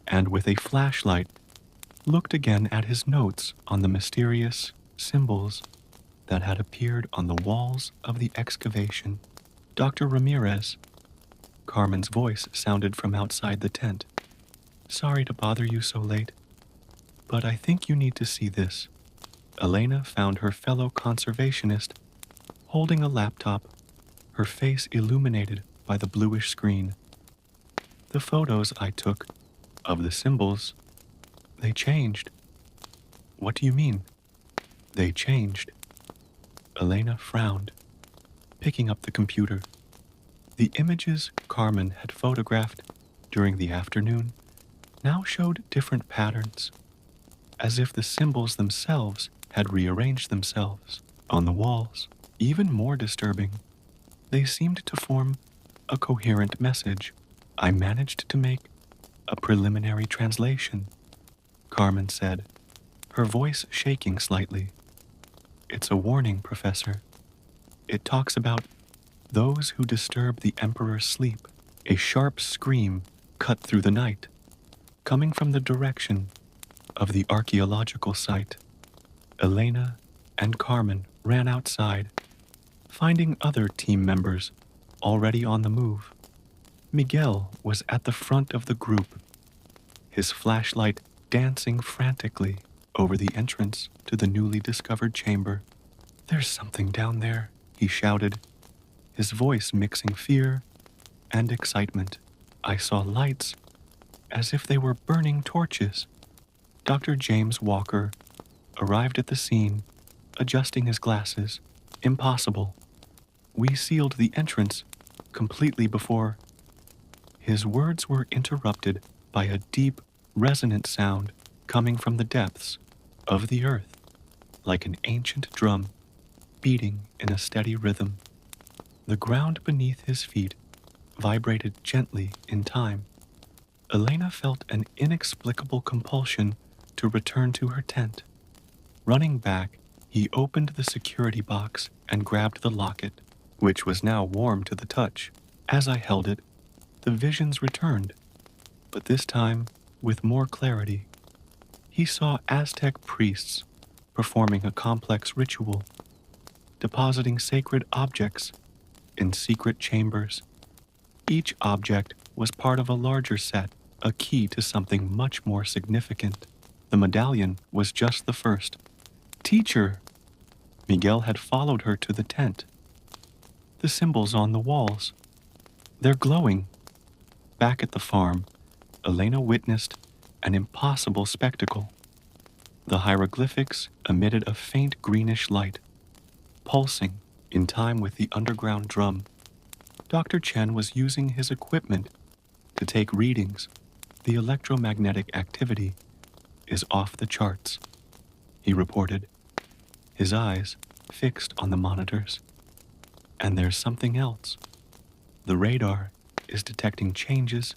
and, with a flashlight, looked again at his notes on the mysterious symbols that had appeared on the walls of the excavation. Dr. Ramirez, Carmen's voice sounded from outside the tent. Sorry to bother you so late, but I think you need to see this. Elena found her fellow conservationist holding a laptop, her face illuminated by the bluish screen. The photos I took of the symbols, they changed. What do you mean? They changed. Elena frowned, picking up the computer. The images Carmen had photographed during the afternoon now showed different patterns, as if the symbols themselves had rearranged themselves on the walls. Even more disturbing, they seemed to form a coherent message. I managed to make a preliminary translation, Carmen said, her voice shaking slightly. It's a warning, Professor. It talks about those who disturb the Emperor's sleep. A sharp scream cut through the night, coming from the direction of the archaeological site. Elena and Carmen ran outside, finding other team members already on the move. Miguel was at the front of the group, his flashlight dancing frantically over the entrance to the newly discovered chamber. There's something down there, he shouted, his voice mixing fear and excitement. I saw lights as if they were burning torches. Dr. James Walker arrived at the scene, adjusting his glasses. Impossible. We sealed the entrance completely before. His words were interrupted by a deep, resonant sound coming from the depths of the earth, like an ancient drum beating in a steady rhythm. The ground beneath his feet vibrated gently in time. Elena felt an inexplicable compulsion to return to her tent. Running back, he opened the security box and grabbed the locket, which was now warm to the touch. As I held it, the visions returned, but this time with more clarity. He saw Aztec priests performing a complex ritual, depositing sacred objects in secret chambers. Each object was part of a larger set, a key to something much more significant. The medallion was just the first. Teacher! Miguel had followed her to the tent. The symbols on the walls, they're glowing. Back at the farm, Elena witnessed an impossible spectacle. The hieroglyphics emitted a faint greenish light, pulsing in time with the underground drum. Dr. Chen was using his equipment to take readings. The electromagnetic activity is off the charts, he reported, his eyes fixed on the monitors. And there's something else. The radar is detecting changes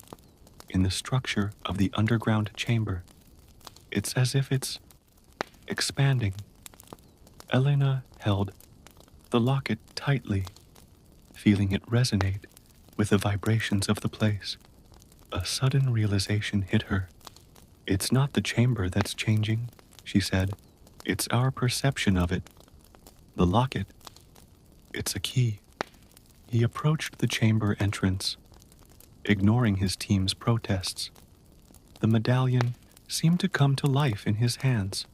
in the structure of the underground chamber. It's as if it's expanding. Elena held the locket tightly, feeling it resonate with the vibrations of the place. A sudden realization hit her. It's not the chamber that's changing, she said. It's our perception of it. The locket. It's a key. He approached the chamber entrance, ignoring his team's protests. The medallion seemed to come to life in his hands,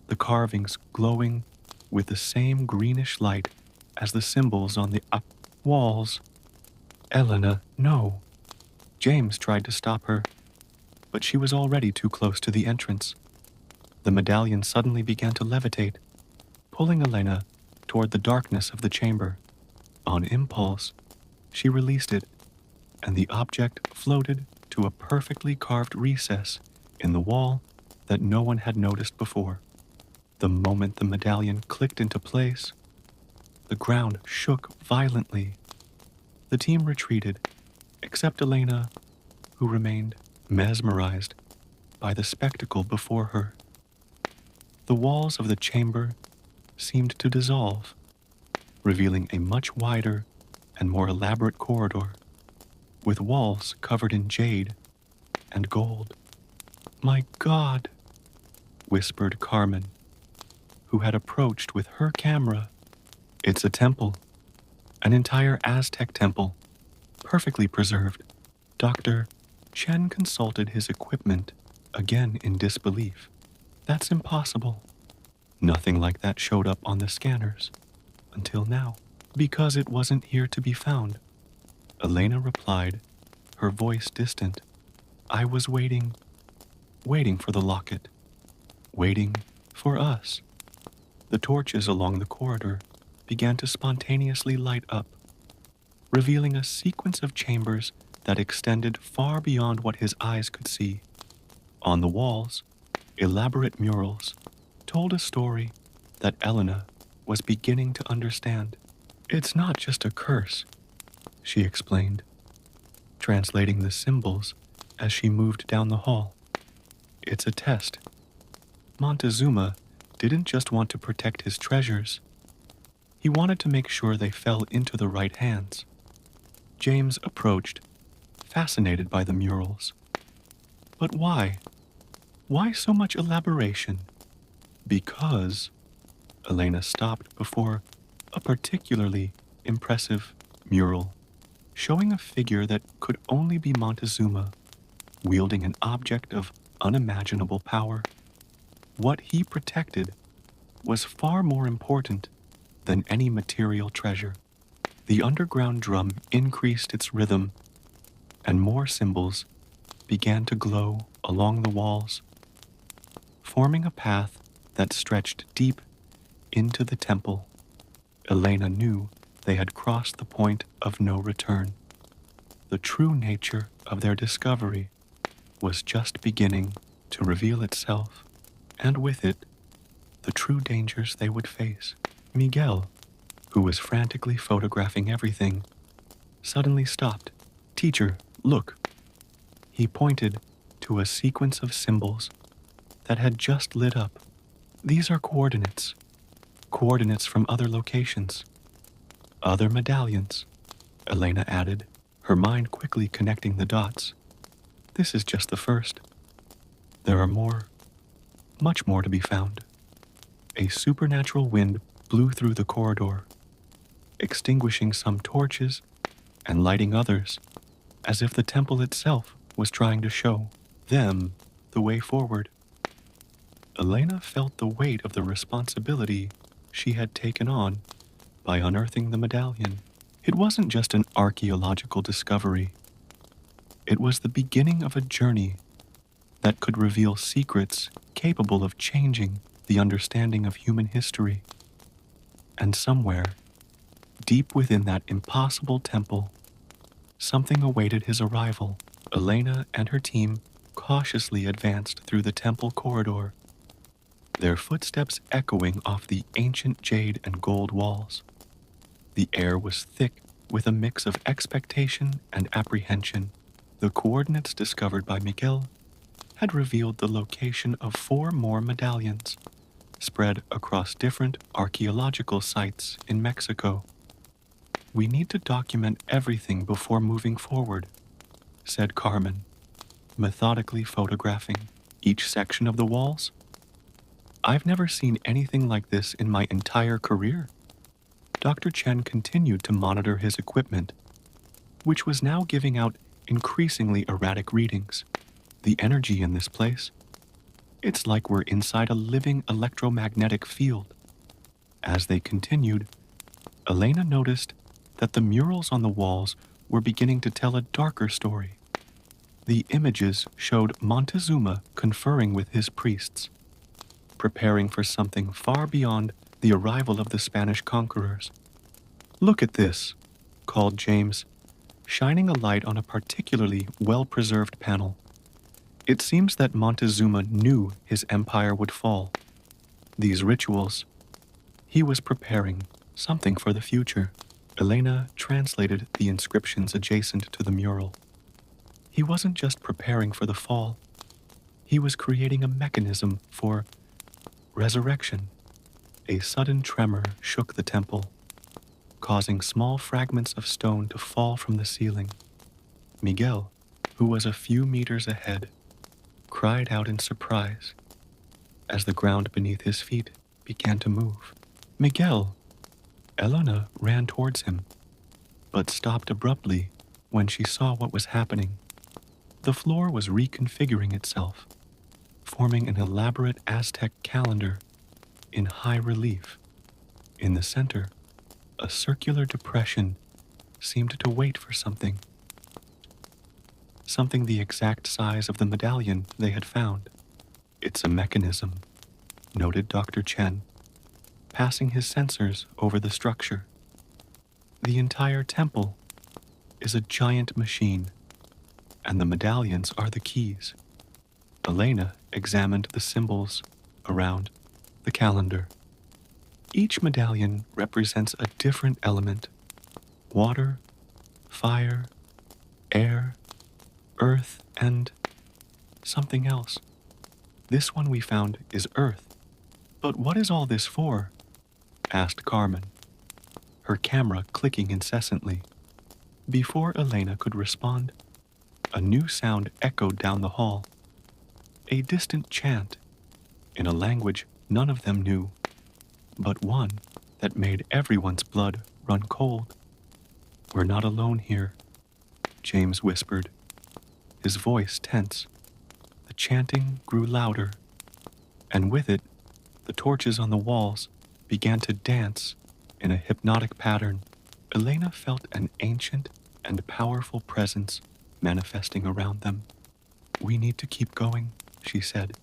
the carvings glowing with the same greenish light as the symbols on the walls. Elena, no. James tried to stop her, but she was already too close to the entrance. The medallion suddenly began to levitate, pulling Elena toward the darkness of the chamber. On impulse, she released it, and the object floated to a perfectly carved recess in the wall that no one had noticed before. The moment the medallion clicked into place, the ground shook violently. The team retreated, except Elena, who remained mesmerized by the spectacle before her. The walls of the chamber seemed to dissolve, revealing a much wider and more elaborate corridor, with walls covered in jade and gold. "My God," whispered Carmen, who had approached with her camera. "It's a temple, an entire Aztec temple, perfectly preserved." Dr. Chen consulted his equipment, again in disbelief. "That's impossible. Nothing like that showed up on the scanners, until now, because it wasn't here to be found." Elena replied, her voice distant. "I was waiting for the locket, waiting for us." The torches along the corridor began to spontaneously light up, revealing a sequence of chambers that extended far beyond what his eyes could see. On the walls, elaborate murals told a story that Elena was beginning to understand. "It's not just a curse," she explained, translating the symbols as she moved down the hall. "It's a test. Montezuma didn't just want to protect his treasures. He wanted to make sure they fell into the right hands." James approached, fascinated by the murals. "But why? Why so much elaboration?" "Because..." Elena stopped before a particularly impressive mural, showing a figure that could only be Montezuma, wielding an object of unimaginable power. What he protected was far more important than any material treasure. The underground drum increased its rhythm, and more symbols began to glow along the walls, forming a path that stretched deep into the temple. Elena knew they had crossed the point of no return. The true nature of their discovery was just beginning to reveal itself, and with it, the true dangers they would face. Miguel, who was frantically photographing everything, suddenly stopped. "Teacher, look." He pointed to a sequence of symbols that had just lit up. "These are coordinates from other locations. Other medallions," Elena added, her mind quickly connecting the dots. "This is just the first. There are more, much more to be found." A supernatural wind blew through the corridor, extinguishing some torches and lighting others, as if the temple itself was trying to show them the way forward. Elena felt the weight of the responsibility she had taken on by unearthing the medallion. It wasn't just an archeological discovery. It was the beginning of a journey that could reveal secrets capable of changing the understanding of human history. And somewhere, deep within that impossible temple, something awaited his arrival. Elena and her team cautiously advanced through the temple corridor, their footsteps echoing off the ancient jade and gold walls. The air was thick with a mix of expectation and apprehension. The coordinates discovered by Miguel had revealed the location of 4 more medallions, spread across different archeological sites in Mexico. "We need to document everything before moving forward," said Carmen, methodically photographing each section of the walls. "I've never seen anything like this in my entire career." Dr. Chen continued to monitor his equipment, which was now giving out increasingly erratic readings. "The energy in this place, it's like we're inside a living electromagnetic field." As they continued, Elena noticed that the murals on the walls were beginning to tell a darker story. The images showed Montezuma conferring with his priests, preparing for something far beyond the arrival of the Spanish conquerors. "Look at this," called James, shining a light on a particularly well-preserved panel. "It seems that Montezuma knew his empire would fall. These rituals, he was preparing something for the future." Elena translated the inscriptions adjacent to the mural. He wasn't just preparing for the fall. He was creating a mechanism for resurrection. A sudden tremor shook the temple, causing small fragments of stone to fall from the ceiling. Miguel, who was a few meters ahead, cried out in surprise as the ground beneath his feet began to move. "Miguel!" Elena ran towards him, but stopped abruptly when she saw what was happening. The floor was reconfiguring itself, forming an elaborate Aztec calendar in high relief. In the center, a circular depression seemed to wait for something. Something the exact size of the medallion they had found. "It's a mechanism," noted Dr. Chen, passing his sensors over the structure. "The entire temple is a giant machine, and the medallions are the keys." Elena examined the symbols around the calendar. Each medallion represents a different element: water, fire, air, earth, and something else. "This one we found is earth. But what is all this for?" asked Carmen, her camera clicking incessantly. Before Elena could respond, a new sound echoed down the hall. A distant chant, in a language none of them knew, but one that made everyone's blood run cold. "We're not alone here," James whispered, his voice tense. The chanting grew louder, and with it, the torches on the walls began to dance in a hypnotic pattern. Elena felt an ancient and powerful presence manifesting around them. "We need to keep going," she said,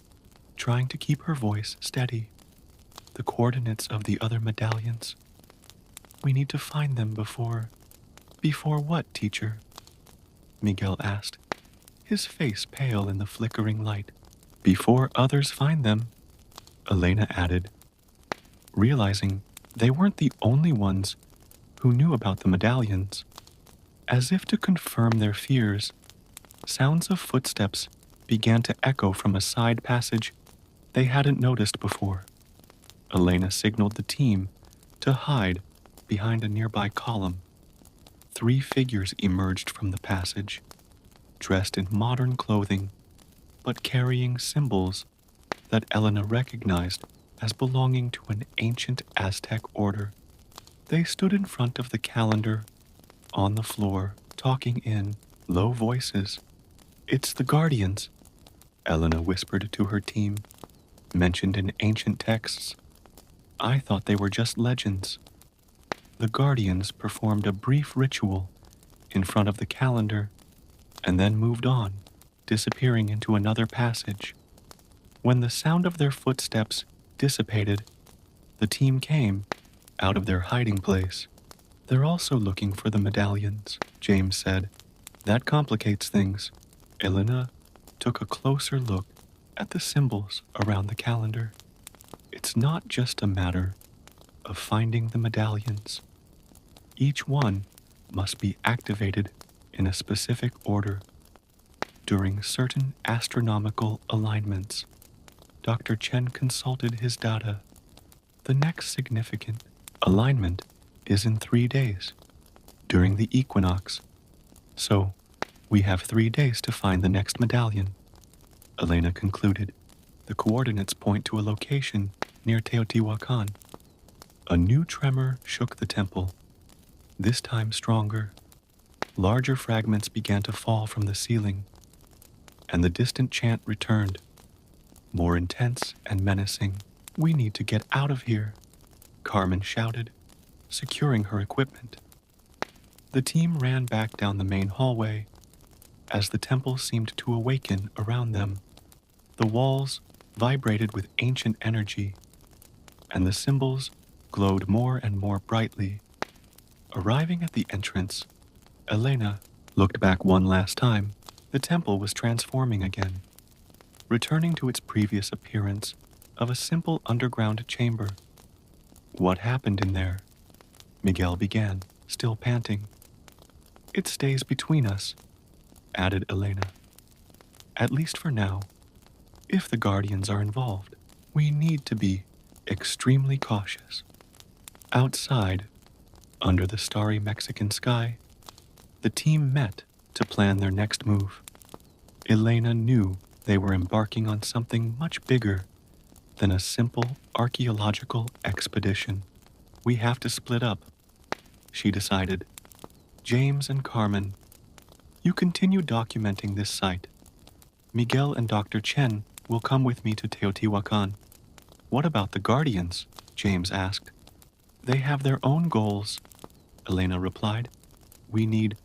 trying to keep her voice steady. "The coordinates of the other medallions. We need to find them before..." "Before what, teacher?" Miguel asked, his face pale in the flickering light. "Before others find them," Elena added, realizing they weren't the only ones who knew about the medallions. As if to confirm their fears, sounds of footsteps began to echo from a side passage they hadn't noticed before. Elena signaled the team to hide behind a nearby column. 3 figures emerged from the passage, dressed in modern clothing, but carrying symbols that Elena recognized as belonging to an ancient Aztec order. They stood in front of the calendar, on the floor, talking in low voices. "It's the Guardians," Elena whispered to her team, "mentioned in ancient texts. I thought they were just legends." The Guardians performed a brief ritual in front of the calendar and then moved on, disappearing into another passage. When the sound of their footsteps dissipated, the team came out of their hiding place. "They're also looking for the medallions," James said. "That complicates things." Elena took a closer look at the symbols around the calendar. It's not just a matter of finding the medallions. Each one must be activated in a specific order during certain astronomical alignments. Dr. Chen consulted his data. The next significant alignment is in 3 days, during the equinox. So, we have 3 days to find the next medallion. Elena concluded. The coordinates point to a location near Teotihuacan. A new tremor shook the temple, this time stronger. Larger fragments began to fall from the ceiling, and the distant chant returned, more intense and menacing. "We need to get out of here," Carmen shouted, securing her equipment. The team ran back down the main hallway as the temple seemed to awaken around them. The walls vibrated with ancient energy, and the symbols glowed more and more brightly. Arriving at the entrance, Elena looked back one last time. The temple was transforming again, returning to its previous appearance of a simple underground chamber. "What happened in there?" Miguel began, still panting. "It stays between us," added Elena. "At least for now. If the Guardians are involved, we need to be extremely cautious." Outside, under the starry Mexican sky, the team met to plan their next move. Elena knew they were embarking on something much bigger than a simple archeological expedition. "We have to split up," she decided. "James and Carmen, you continue documenting this site. Miguel and Dr. Chen will come with me to Teotihuacan." "What about the Guardians?" James asked. "They have their own goals," Elena replied. "We need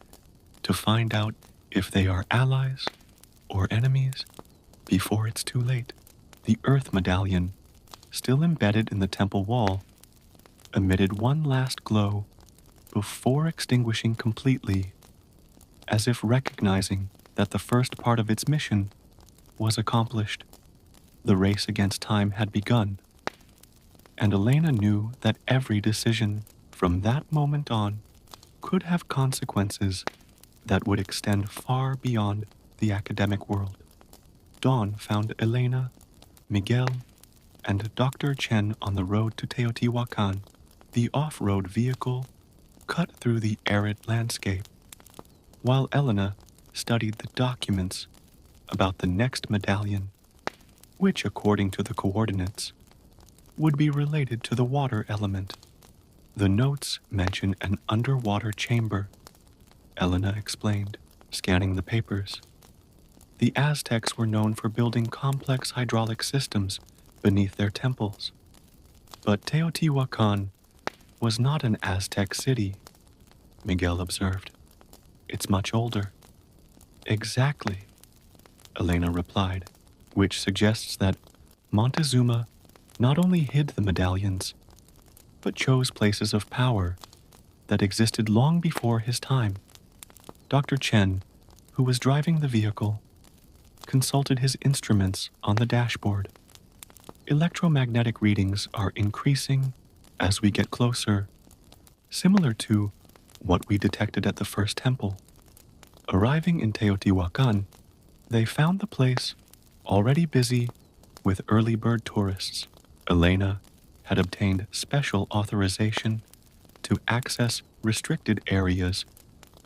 to find out if they are allies or enemies before it's too late." The Earth Medallion, still embedded in the temple wall, emitted one last glow before extinguishing completely, as if recognizing that the first part of its mission was accomplished. The race against time had begun, and Elena knew that every decision from that moment on could have consequences that would extend far beyond the academic world. Dawn found Elena, Miguel, and Dr. Chen on the road to Teotihuacan. The off-road vehicle cut through the arid landscape, while Elena studied the documents about the next medallion, which, according to the coordinates, would be related to the water element. The notes mention an underwater chamber, Elena explained, scanning the papers. The Aztecs were known for building complex hydraulic systems beneath their temples. But Teotihuacan was not an Aztec city, Miguel observed. "It's much older." "Exactly," Elena replied, which suggests that Montezuma not only hid the medallions, but chose places of power that existed long before his time. Dr. Chen, who was driving the vehicle, consulted his instruments on the dashboard. "Electromagnetic readings are increasing as we get closer, similar to what we detected at the first temple." Arriving in Teotihuacan, they found the place already busy with early bird tourists. Elena had obtained special authorization to access restricted areas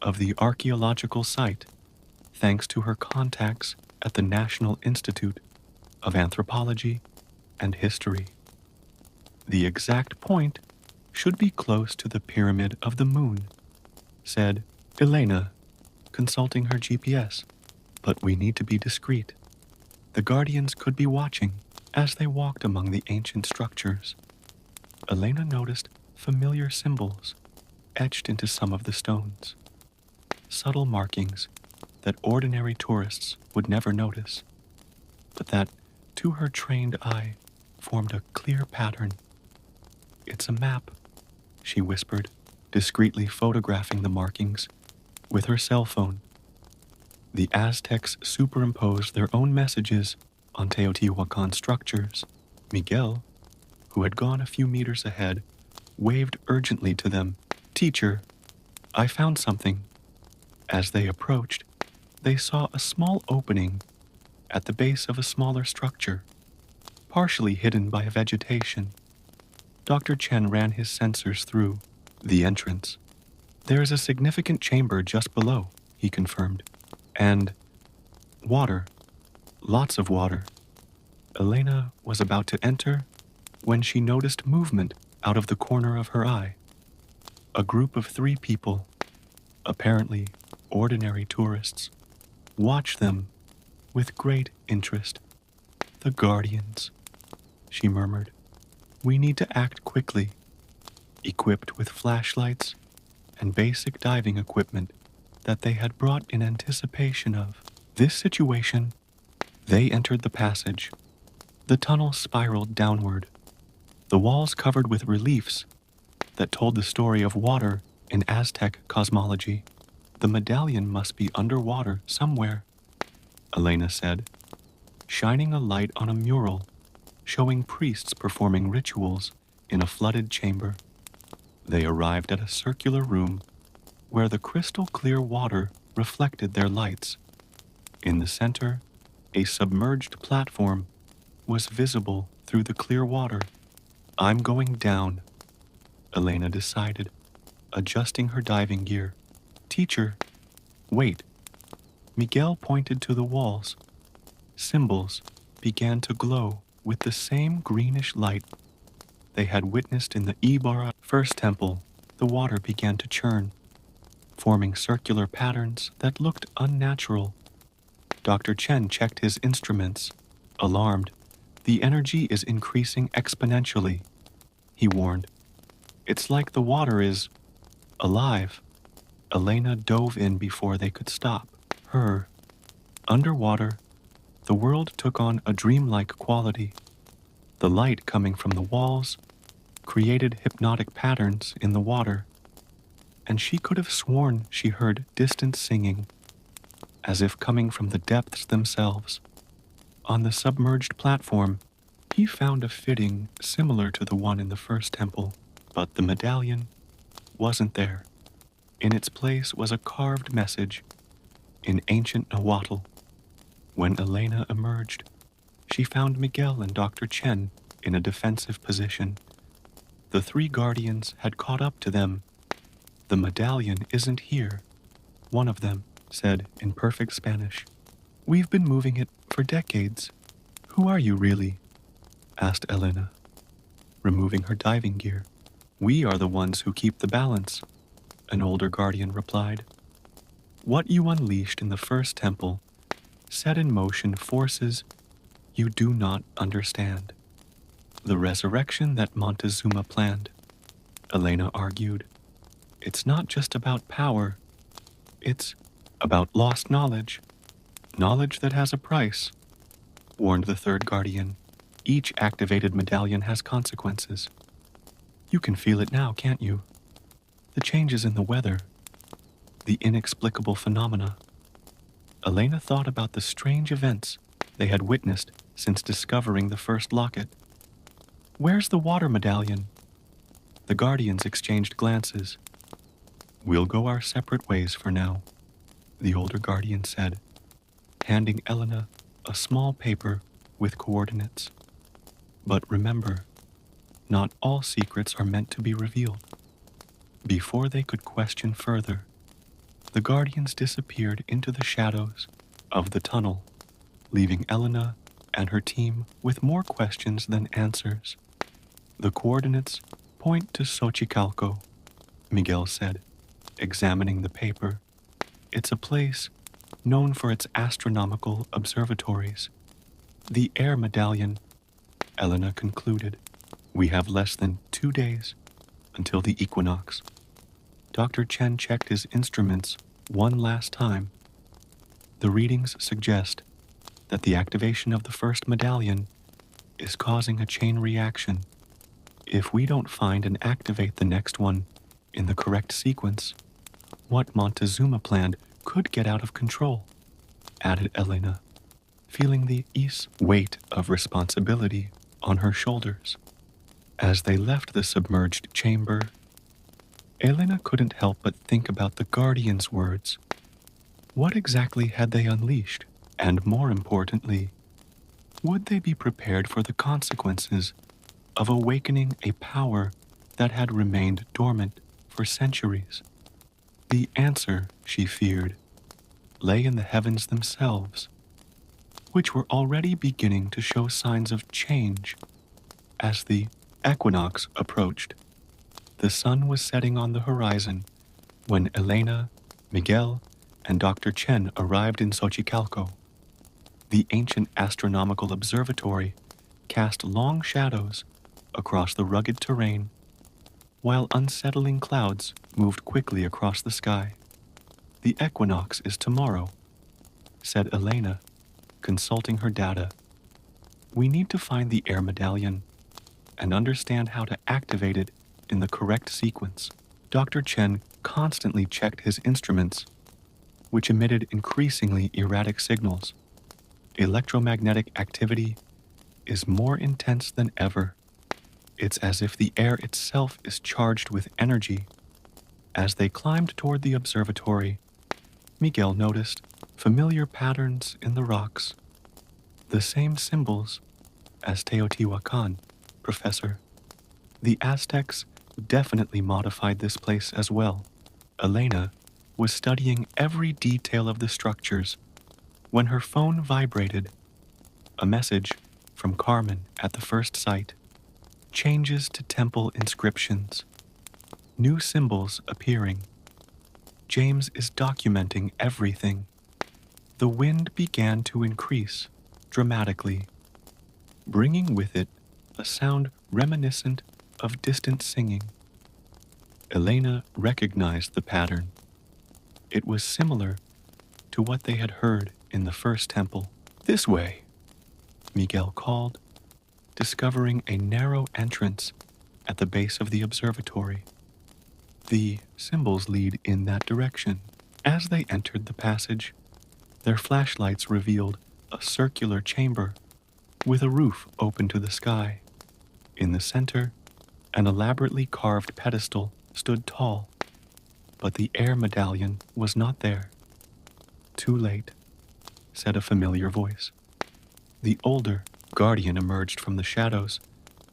of the archeological site thanks to her contacts at the National Institute of Anthropology and History. "The exact point should be close to the Pyramid of the Moon," said Elena, consulting her GPS. "But we need to be discreet. The Guardians could be watching." As they walked among the ancient structures, Elena noticed familiar symbols etched into some of the stones. Subtle markings that ordinary tourists would never notice, but that, to her trained eye, formed a clear pattern. "It's a map," she whispered, discreetly photographing the markings with her cell phone. The Aztecs superimposed their own messages on Teotihuacan structures. Miguel, who had gone a few meters ahead, waved urgently to them. "Teacher, I found something." As they approached, they saw a small opening at the base of a smaller structure, partially hidden by vegetation. Dr. Chen ran his sensors through the entrance. "There is a significant chamber just below," he confirmed. "And water. Lots of water." Elena was about to enter when she noticed movement out of the corner of her eye. A group of 3 people, apparently ordinary tourists, watched them with great interest. "The Guardians," she murmured. "We need to act quickly." Equipped with flashlights and basic diving equipment that they had brought in anticipation of this situation, they entered the passage. The tunnel spiraled downward, the walls covered with reliefs that told the story of water in Aztec cosmology. "The medallion must be underwater somewhere," Elena said, shining a light on a mural showing priests performing rituals in a flooded chamber. They arrived at a circular room where the crystal-clear water reflected their lights. In the center, a submerged platform was visible through the clear water. "I'm going down," Elena decided, adjusting her diving gear. "Teacher, wait." Miguel pointed to the walls. Symbols began to glow with the same greenish light they had witnessed in the Ibarra first temple. The water began to churn, forming circular patterns that looked unnatural. Dr. Chen checked his instruments, alarmed. "The energy is increasing exponentially," he warned. "It's like the water is alive." Elena dove in before they could stop her. Underwater, the world took on a dreamlike quality. The light coming from the walls created hypnotic patterns in the water, and she could have sworn she heard distant singing, as if coming from the depths themselves. On the submerged platform, he found a fitting similar to the one in the first temple, but the medallion wasn't there. In its place was a carved message in ancient Nahuatl. When Elena emerged, she found Miguel and Dr. Chen in a defensive position. The 3 guardians had caught up to them. "The medallion isn't here," one of them said in perfect Spanish. "We've been moving it for decades." "Who are you really?" asked Elena, removing her diving gear. "We are the ones who keep the balance," an older guardian replied. "What you unleashed in the first temple set in motion forces you do not understand. The resurrection that Montezuma planned," Elena argued. "It's not just about power. It's about lost knowledge. Knowledge that has a price," warned the 3rd guardian. "Each activated medallion has consequences. You can feel it now, can't you? The changes in the weather, the inexplicable phenomena." Elena thought about the strange events they had witnessed since discovering the first locket. "Where's the water medallion?" The guardians exchanged glances. "We'll go our separate ways for now," the older guardian said, handing Elena a small paper with coordinates. "But remember, not all secrets are meant to be revealed." Before they could question further, the guardians disappeared into the shadows of the tunnel, leaving Elena and her team with more questions than answers. "The coordinates point to Xochicalco," Miguel said, examining the paper. "It's a place known for its astronomical observatories." "The air medallion," Elena concluded. "We have less than 2 days until the equinox." Dr. Chen checked his instruments one last time. The readings suggest that the activation of the first medallion is causing a chain reaction. If we don't find and activate the next one in the correct sequence, what Montezuma planned could get out of control, added Elena, feeling the weight of responsibility on her shoulders. As they left the submerged chamber, Elena couldn't help but think about the Guardian's words. What exactly had they unleashed? And more importantly, would they be prepared for the consequences of awakening a power that had remained dormant for centuries? The answer, she feared, lay in the heavens themselves, which were already beginning to show signs of change as the equinox approached. The sun was setting on the horizon when Elena, Miguel, and Dr. Chen arrived in Xochicalco. The ancient astronomical observatory cast long shadows across the rugged terrain, while unsettling clouds moved quickly across the sky. The equinox is tomorrow, said Elena, consulting her data. We need to find the air medallion and understand how to activate it in the correct sequence. Dr. Chen constantly checked his instruments, which emitted increasingly erratic signals. Electromagnetic activity is more intense than ever. It's as if the air itself is charged with energy. As they climbed toward the observatory, Miguel noticed familiar patterns in the rocks. The same symbols as Teotihuacan, Professor. The Aztecs definitely modified this place as well. Elena was studying every detail of the structures when her phone vibrated. A message from Carmen at the first site. Changes to temple inscriptions. New symbols appearing. James is documenting everything. The wind began to increase dramatically, bringing with it a sound reminiscent of distant singing. Elena recognized the pattern. It was similar to what they had heard in the first temple. This way, Miguel called, discovering a narrow entrance at the base of the observatory. The symbols lead in that direction. As they entered the passage, their flashlights revealed a circular chamber with a roof open to the sky. In the center, an elaborately carved pedestal stood tall, but the air medallion was not there. Too late, said a familiar voice. The older Guardian emerged from the shadows,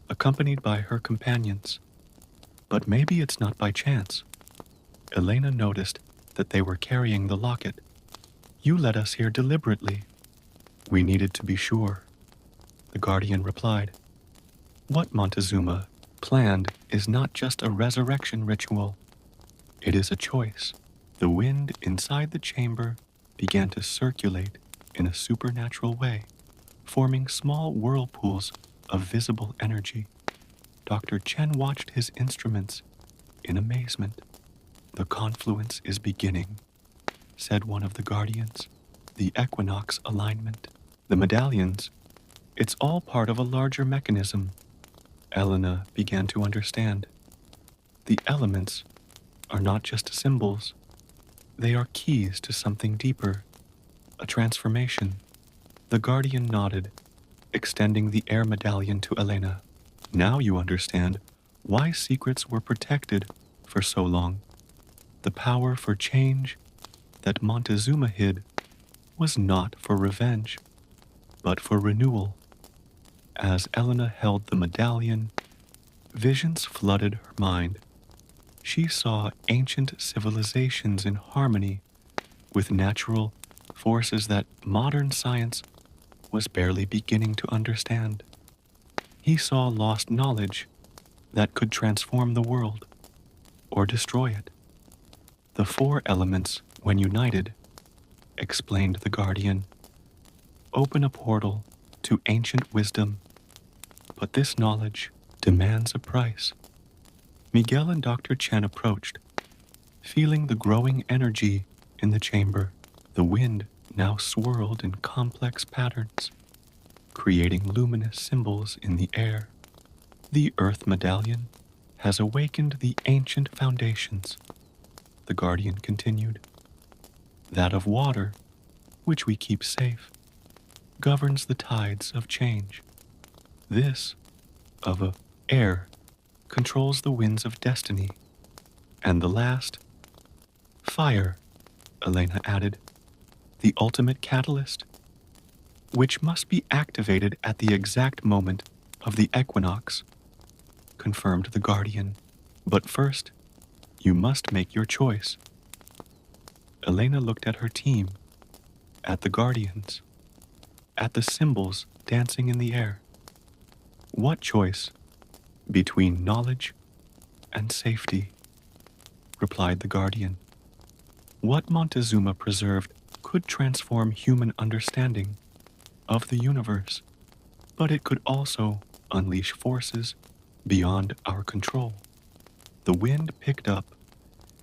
accompanied by her companions. But maybe it's not by chance. Elena noticed that they were carrying the locket. You led us here deliberately. We needed to be sure, the Guardian replied. What Montezuma planned is not just a resurrection ritual. It is a choice. The wind inside the chamber began to circulate in a supernatural way, forming small whirlpools of visible energy. Dr. Chen watched his instruments in amazement. The confluence is beginning, said one of the Guardians. The equinox alignment. The medallions. It's all part of a larger mechanism. Elena began to understand. The elements are not just symbols. They are keys to something deeper, a transformation. The Guardian nodded, extending the air medallion to Elena. Now you understand why secrets were protected for so long. The power for change that Montezuma hid was not for revenge, but for renewal. As Elena held the medallion, visions flooded her mind. She saw ancient civilizations in harmony with natural forces that modern science was barely beginning to understand. He saw lost knowledge that could transform the world or destroy it. The four elements, when united, explained the Guardian, open a portal to ancient wisdom, but this knowledge demands a price. Miguel and Dr. Chen approached, feeling the growing energy in the chamber. The wind now swirled in complex patterns, creating luminous symbols in the air. The Earth Medallion has awakened the ancient foundations, the Guardian continued. That of water, which we keep safe, governs the tides of change. This, of Air controls the winds of destiny. And the last, fire, Elena added, the ultimate catalyst, which must be activated at the exact moment of the equinox, confirmed the Guardian. But first, you must make your choice. Elena looked at her team, at the Guardians, at the symbols dancing in the air. What choice between knowledge and safety? Replied the Guardian. What Montezuma preserved could transform human understanding of the universe, but it could also unleash forces beyond our control. The wind picked up,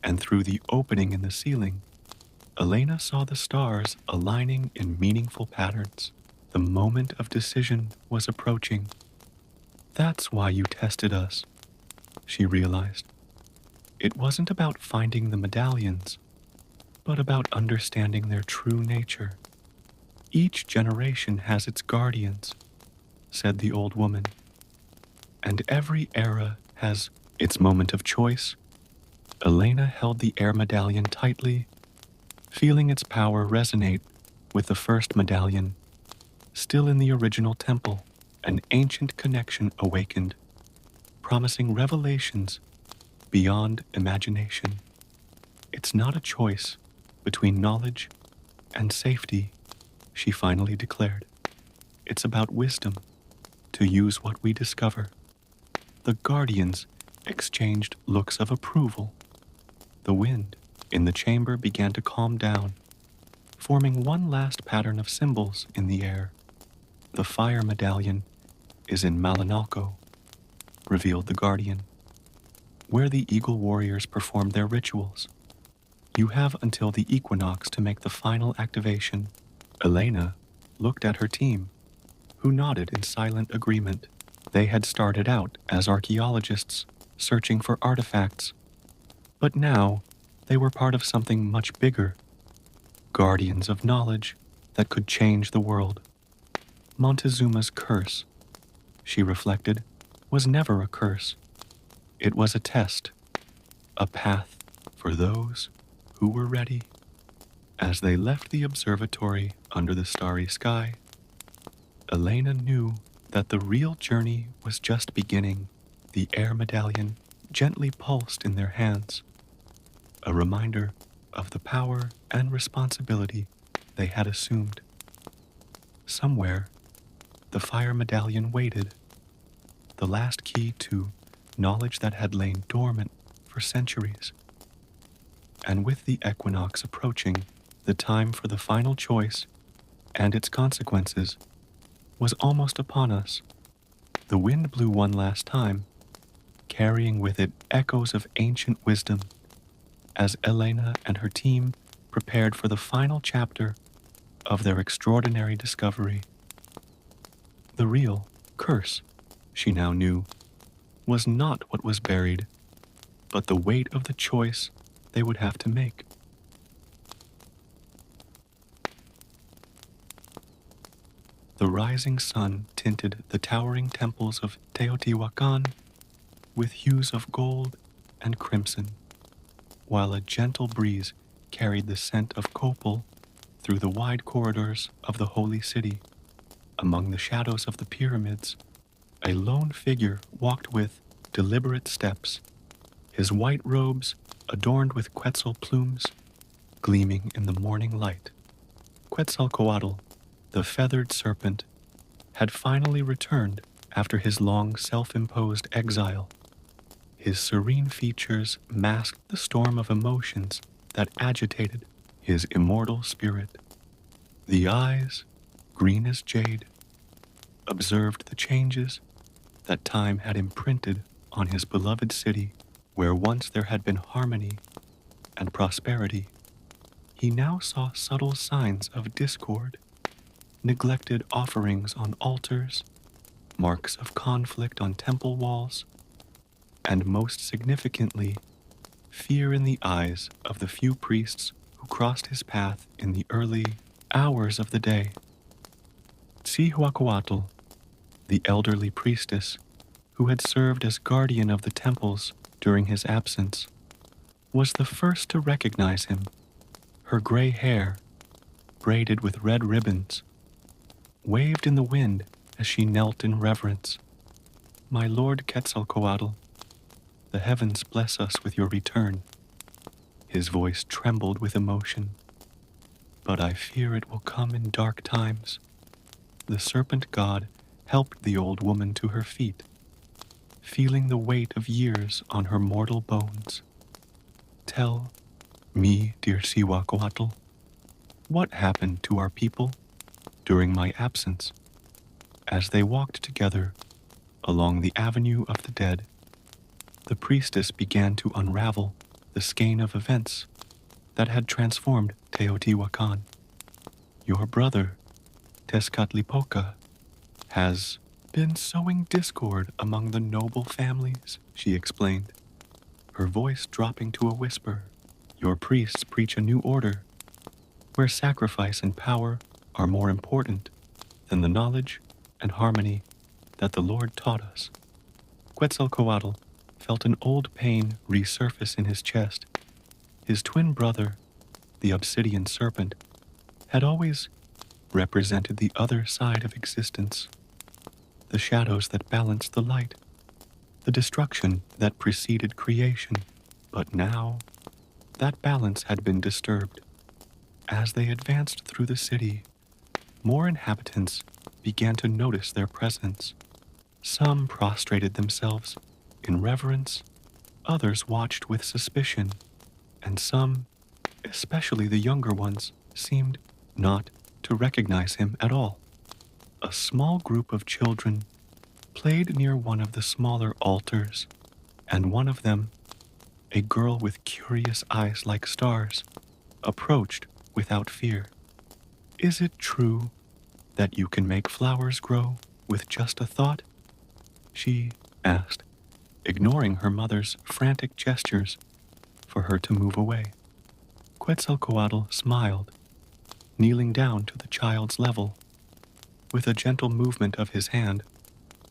and through the opening in the ceiling, Elena saw the stars aligning in meaningful patterns. The moment of decision was approaching. That's why you tested us, she realized. It wasn't about finding the medallions, but about understanding their true nature. Each generation has its guardians, said the old woman, and every era has its moment of choice. Elena held the air medallion tightly, feeling its power resonate with the first medallion. Still in the original temple, an ancient connection awakened, promising revelations beyond imagination. It's not a choice between knowledge and safety, she finally declared. It's about wisdom, to use what we discover. The Guardians exchanged looks of approval. The wind in the chamber began to calm down, forming one last pattern of symbols in the air. The fire medallion is in Malinalco, revealed the Guardian, where the eagle warriors perform their rituals. You have until the equinox to make the final activation. Elena looked at her team, who nodded in silent agreement. They had started out as archaeologists searching for artifacts, but now they were part of something much bigger, guardians of knowledge that could change the world. Montezuma's curse, she reflected, was never a curse. It was a test, a path for those who were ready. As they left the observatory under the starry sky, Elena knew that the real journey was just beginning. The air medallion gently pulsed in their hands, a reminder of the power and responsibility they had assumed. Somewhere, the fire medallion waited, the last key to knowledge that had lain dormant for centuries. And with the equinox approaching, the time for the final choice and its consequences was almost upon us. The wind blew one last time, carrying with it echoes of ancient wisdom, as Elena and her team prepared for the final chapter of their extraordinary discovery. The real curse, she now knew, was not what was buried, but the weight of the choice they would have to make. The rising sun tinted the towering temples of Teotihuacan with hues of gold and crimson, while a gentle breeze carried the scent of copal through the wide corridors of the holy city. Among the shadows of the pyramids, a lone figure walked with deliberate steps, his white robes adorned with quetzal plumes gleaming in the morning light. Quetzalcoatl, the feathered serpent, had finally returned after his long self-imposed exile. His serene features masked the storm of emotions that agitated his immortal spirit. The eyes, green as jade, observed the changes that time had imprinted on his beloved city, where once there had been harmony and prosperity. He now saw subtle signs of discord, neglected offerings on altars, marks of conflict on temple walls, and most significantly, fear in the eyes of the few priests who crossed his path in the early hours of the day. Tsihuacoatl, the elderly priestess who had served as guardian of the temples during his absence, was the first to recognize him. Her gray hair, braided with red ribbons, waved in the wind as she knelt in reverence. "My lord Quetzalcoatl, the heavens bless us with your return." His voice trembled with emotion. "But I fear it will come in dark times." The serpent god helped the old woman to her feet, feeling the weight of years on her mortal bones. "Tell me, dear Cihuacoatl, what happened to our people during my absence?" As they walked together along the Avenue of the Dead, the priestess began to unravel the skein of events that had transformed Teotihuacan. "Your brother, Tezcatlipoca, has been sowing discord among the noble families," she explained, her voice dropping to a whisper. "Your priests preach a new order, where sacrifice and power are more important than the knowledge and harmony that the Lord taught us." Quetzalcoatl felt an old pain resurface in his chest. His twin brother, the obsidian serpent, had always represented the other side of existence, the shadows that balanced the light, the destruction that preceded creation. But now, that balance had been disturbed. As they advanced through the city, more inhabitants began to notice their presence. Some prostrated themselves in reverence, others watched with suspicion, and some, especially the younger ones, seemed not to recognize him at all. A small group of children played near one of the smaller altars, and one of them, a girl with curious eyes like stars, approached without fear. "Is it true that you can make flowers grow with just a thought?" she asked, ignoring her mother's frantic gestures for her to move away. Quetzalcoatl smiled, kneeling down to the child's level. With a gentle movement of his hand,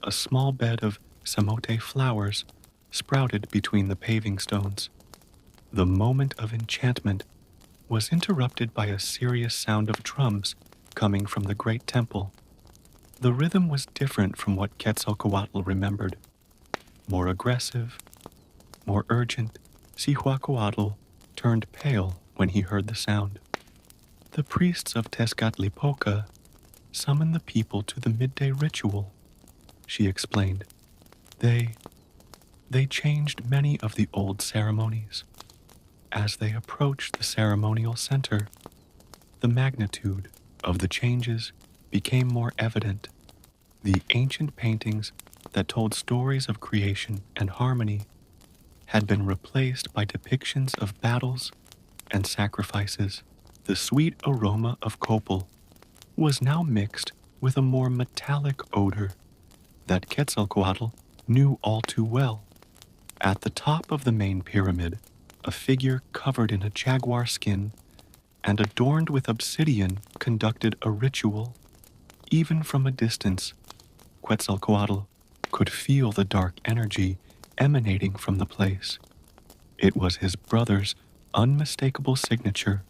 a small bed of samote flowers sprouted between the paving stones. The moment of enchantment was interrupted by a serious sound of drums coming from the great temple. The rhythm was different from what Quetzalcoatl remembered. More aggressive, more urgent. Cihuacoatl turned pale when he heard the sound. "The priests of Tezcatlipoca summoned the people to the midday ritual," she explained. They changed many of the old ceremonies. As they approached the ceremonial center, the magnitude of the changes became more evident. The ancient paintings that told stories of creation and harmony had been replaced by depictions of battles and sacrifices. The sweet aroma of copal was now mixed with a more metallic odor that Quetzalcoatl knew all too well. At the top of the main pyramid, a figure covered in a jaguar skin and adorned with obsidian conducted a ritual. Even from a distance, Quetzalcoatl could feel the dark energy emanating from the place. It was his brother's unmistakable signature,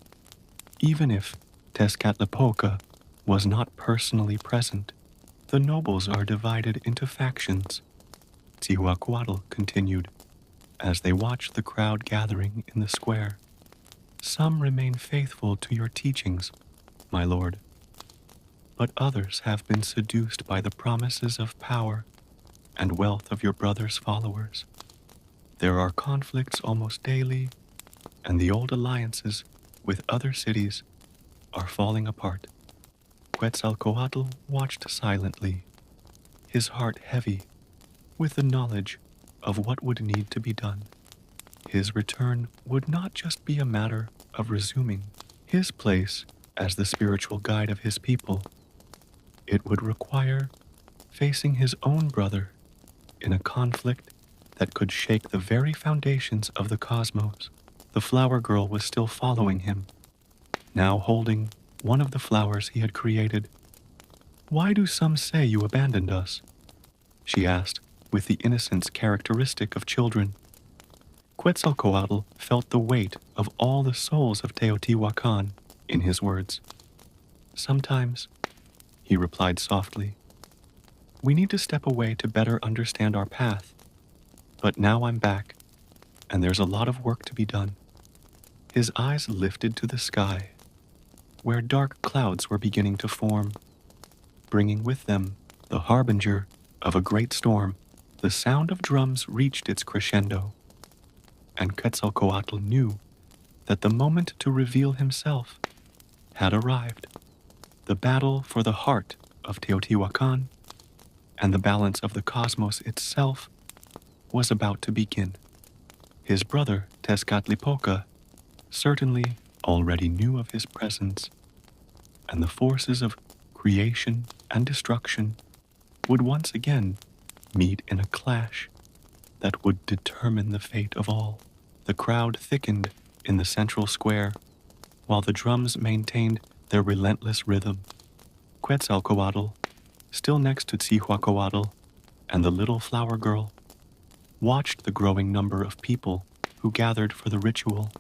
even if Tezcatlipoca was not personally present. "The nobles are divided into factions," Cihuacoatl continued, as they watched the crowd gathering in the square. "Some remain faithful to your teachings, my lord, but others have been seduced by the promises of power and wealth of your brother's followers. There are conflicts almost daily, and the old alliances with other cities are falling apart." Quetzalcoatl watched silently, his heart heavy with the knowledge of what would need to be done. His return would not just be a matter of resuming his place as the spiritual guide of his people. It would require facing his own brother in a conflict that could shake the very foundations of the cosmos. The flower girl was still following him, now holding one of the flowers he had created. "Why do some say you abandoned us?" she asked, with the innocence characteristic of children. Quetzalcoatl felt the weight of all the souls of Teotihuacan in his words. Sometimes, he replied softly, we need to step away to better understand our path. But now I'm back, and there's a lot of work to be done. His eyes lifted to the sky, where dark clouds were beginning to form, bringing with them the harbinger of a great storm. The sound of drums reached its crescendo, and Quetzalcoatl knew that the moment to reveal himself had arrived. The battle for the heart of Teotihuacan and the balance of the cosmos itself was about to begin. His brother, Tezcatlipoca, certainly already knew of his presence, and the forces of creation and destruction would once again meet in a clash that would determine the fate of all. The crowd thickened in the central square, while the drums maintained their relentless rhythm. Quetzalcoatl, still next to Tzihua and the little flower girl, watched the growing number of people who gathered for the ritual.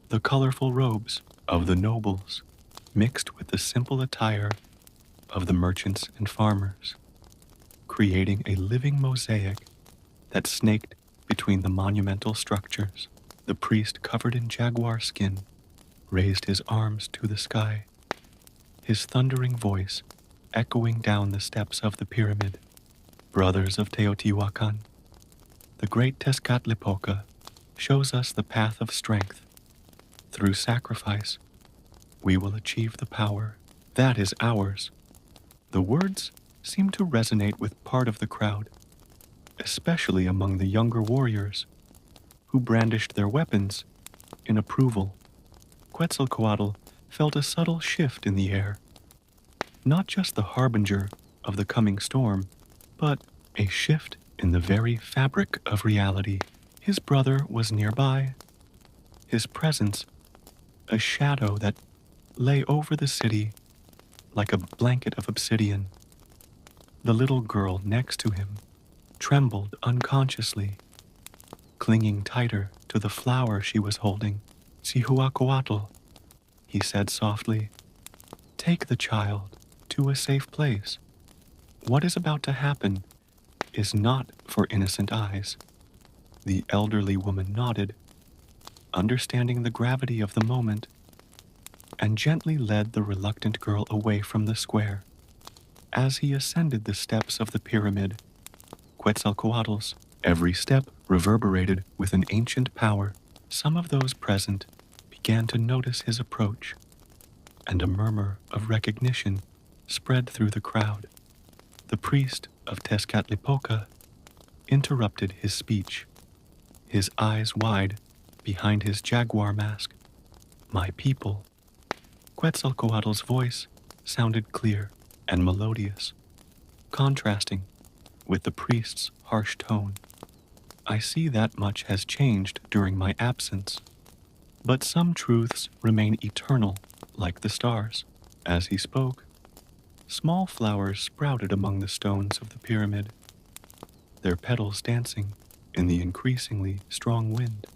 The colorful robes of the nobles mixed with the simple attire of the merchants and farmers, creating a living mosaic that snaked between the monumental structures. The priest, covered in jaguar skin, raised his arms to the sky, his thundering voice echoing down the steps of the pyramid. Brothers of Teotihuacan, the great Tezcatlipoca shows us the path of strength. Through sacrifice, we will achieve the power that is ours. The words seemed to resonate with part of the crowd, especially among the younger warriors, who brandished their weapons in approval. Quetzalcoatl felt a subtle shift in the air, not just the harbinger of the coming storm, but a shift in the very fabric of reality. His brother was nearby, his presence a shadow that lay over the city like a blanket of obsidian. The little girl next to him trembled unconsciously, clinging tighter to the flower she was holding. Tsihuacoatl, he said softly, take the child to a safe place. What is about to happen is not for innocent eyes. The elderly woman nodded, understanding the gravity of the moment, and gently led the reluctant girl away from the square. As he ascended the steps of the pyramid, Quetzalcoatl's every step reverberated with an ancient power. Some of those present began to notice his approach, and a murmur of recognition spread through the crowd. The priest of Tezcatlipoca interrupted his speech, his eyes wide behind his jaguar mask. My people. Quetzalcoatl's voice sounded clear and melodious, contrasting with the priest's harsh tone. I see that much has changed during my absence, but some truths remain eternal, like the stars. As he spoke, small flowers sprouted among the stones of the pyramid, their petals dancing in the increasingly strong wind.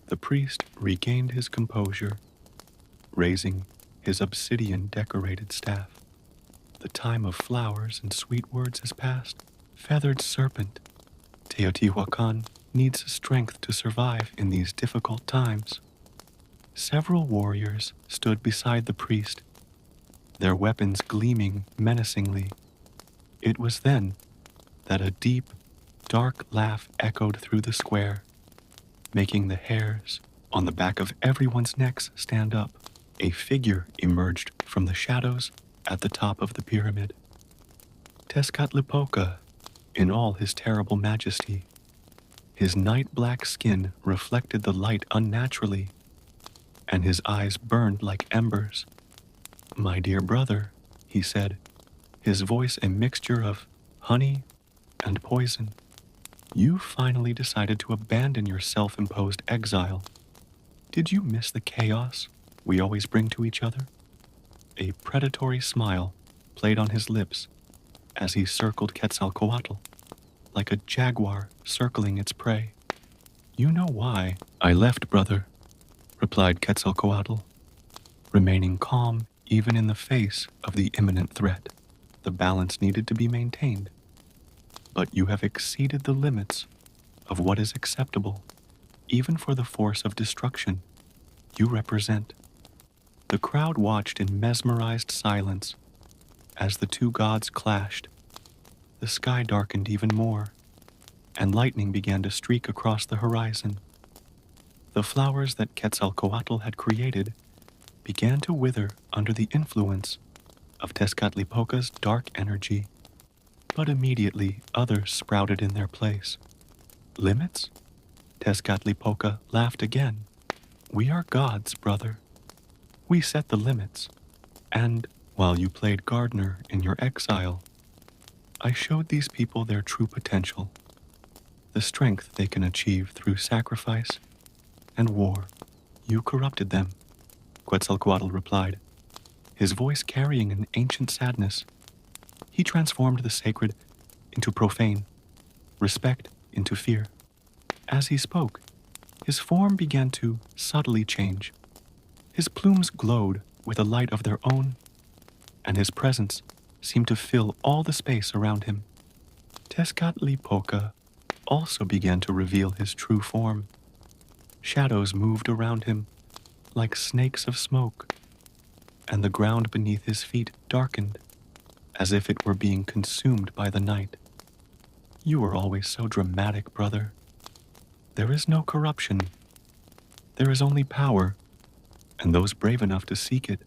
The priest regained his composure, raising his obsidian-decorated staff. The time of flowers and sweet words is past. Feathered serpent, Teotihuacan needs strength to survive in these difficult times. Several warriors stood beside the priest, their weapons gleaming menacingly. It was then that a deep, dark laugh echoed through the square, making the hairs on the back of everyone's necks stand up. A figure emerged from the shadows at the top of the pyramid. Tezcatlipoca, in all his terrible majesty, his night-black skin reflected the light unnaturally, and his eyes burned like embers. My dear brother, he said, his voice a mixture of honey and poison. You finally decided to abandon your self-imposed exile. Did you miss the chaos we always bring to each other? A predatory smile played on his lips as he circled Quetzalcoatl. like a jaguar circling its prey. "You know why I left, brother," replied Quetzalcoatl, remaining calm even in the face of the imminent threat. "The balance needed to be maintained, but you have exceeded the limits of what is acceptable, even for the force of destruction you represent." The crowd watched in mesmerized silence as the two gods clashed. The sky darkened even more, and lightning began to streak across the horizon. The flowers that Quetzalcoatl had created began to wither under the influence of Tezcatlipoca's dark energy, but immediately others sprouted in their place. "Limits?" Tezcatlipoca laughed again. "We are gods, brother. We set the limits, and while you played gardener in your exile, I showed these people their true potential, the strength they can achieve through sacrifice and war. You corrupted them," Quetzalcoatl replied, his voice carrying an ancient sadness. "He transformed the sacred into profane, respect into fear." As he spoke, his form began to subtly change. His plumes glowed with a light of their own, and his presence seemed to fill all the space around him. Tezcatlipoca also began to reveal his true form. Shadows moved around him like snakes of smoke, and the ground beneath his feet darkened as if it were being consumed by the night. "You were always so dramatic, brother. There is no corruption. There is only power, and those brave enough to seek it."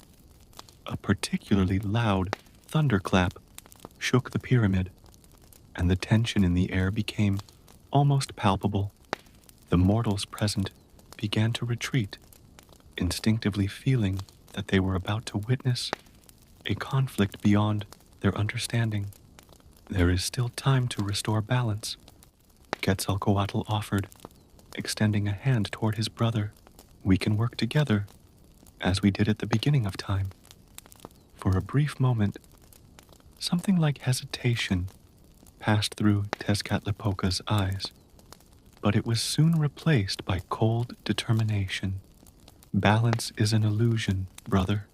A particularly loud thunderclap shook the pyramid, and the tension in the air became almost palpable. The mortals present began to retreat, instinctively feeling that they were about to witness a conflict beyond their understanding. "There is still time to restore balance," Quetzalcoatl offered, extending a hand toward his brother. "We can work together, as we did at the beginning of time." For a brief moment, something like hesitation passed through Tezcatlipoca's eyes, but it was soon replaced by cold determination. "Balance is an illusion, brother.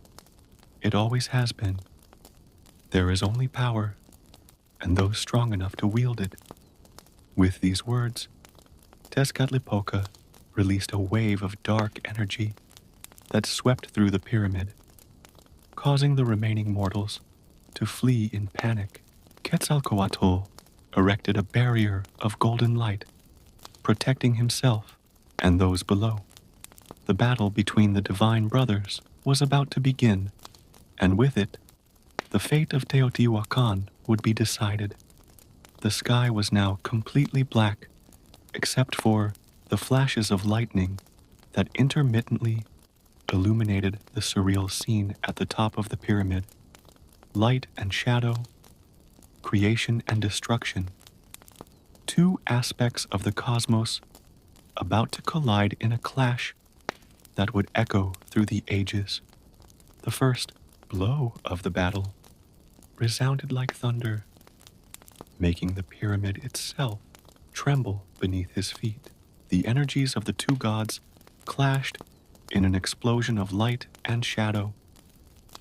It always has been. There is only power, and those strong enough to wield it." With these words, Tezcatlipoca released a wave of dark energy that swept through the pyramid, causing the remaining mortals to flee in panic. Quetzalcoatl erected a barrier of golden light, protecting himself and those below. The battle between the divine brothers was about to begin, and with it, the fate of Teotihuacan would be decided. The sky was now completely black, except for the flashes of lightning that intermittently illuminated the surreal scene at the top of the pyramid. Light and shadow, creation and destruction. Two aspects of the cosmos about to collide in a clash that would echo through the ages. The first blow of the battle resounded like thunder, making the pyramid itself tremble beneath his feet. The energies of the two gods clashed in an explosion of light and shadow,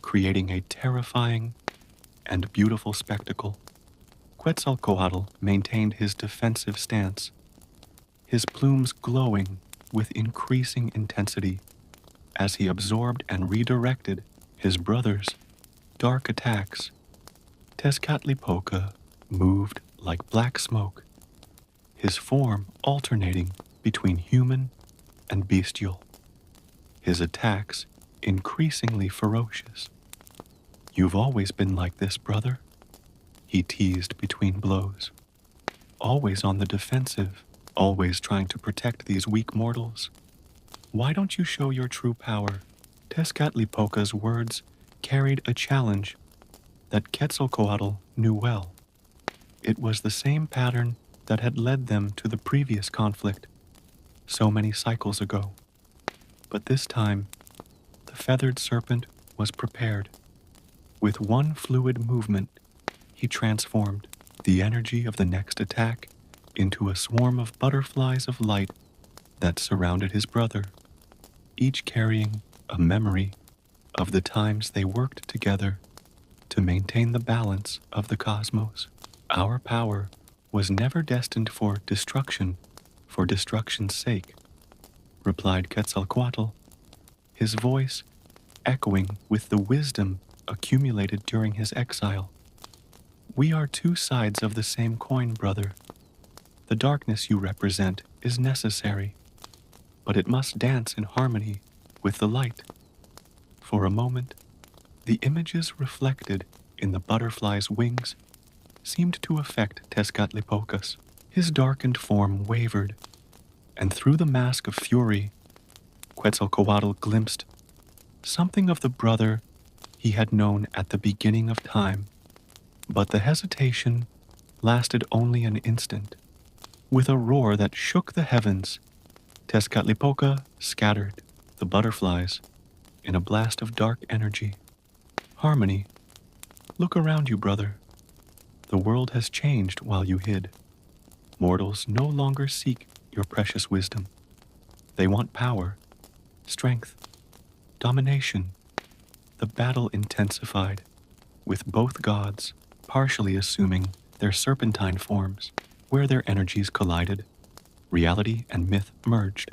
creating a terrifying and beautiful spectacle. Quetzalcoatl maintained his defensive stance, his plumes glowing with increasing intensity as he absorbed and redirected his brother's dark attacks. Tezcatlipoca moved like black smoke, his form alternating between human and bestial, his attacks increasingly ferocious. "You've always been like this, brother," he teased between blows. "Always on the defensive, always trying to protect these weak mortals. Why don't you show your true power?" Tezcatlipoca's words carried a challenge that Quetzalcoatl knew well. It was the same pattern that had led them to the previous conflict so many cycles ago. But this time, the feathered serpent was prepared. With one fluid movement, he transformed. The energy of the next attack into a swarm of butterflies of light that surrounded his brother, each carrying a memory of the times they worked together to maintain the balance of the cosmos. Our power was never destined for destruction's sake, replied Quetzalcoatl, his voice echoing with the wisdom accumulated during his exile. We are two sides of the same coin, brother. The darkness you represent is necessary, but it must dance in harmony with the light. For a moment, the images reflected in the butterfly's wings seemed to affect Tezcatlipoca's. His darkened form wavered, and through the mask of fury, Quetzalcoatl glimpsed something of the brother he had known at the beginning of time. But the hesitation lasted only an instant. With a roar that shook the heavens, Tezcatlipoca scattered the butterflies in a blast of dark energy. Harmony, look around you, brother. The world has changed while you hid. Mortals no longer seek your precious wisdom. They want power, strength, domination. The battle intensified, with both gods partially assuming their serpentine forms. Where their energies collided, reality and myth merged.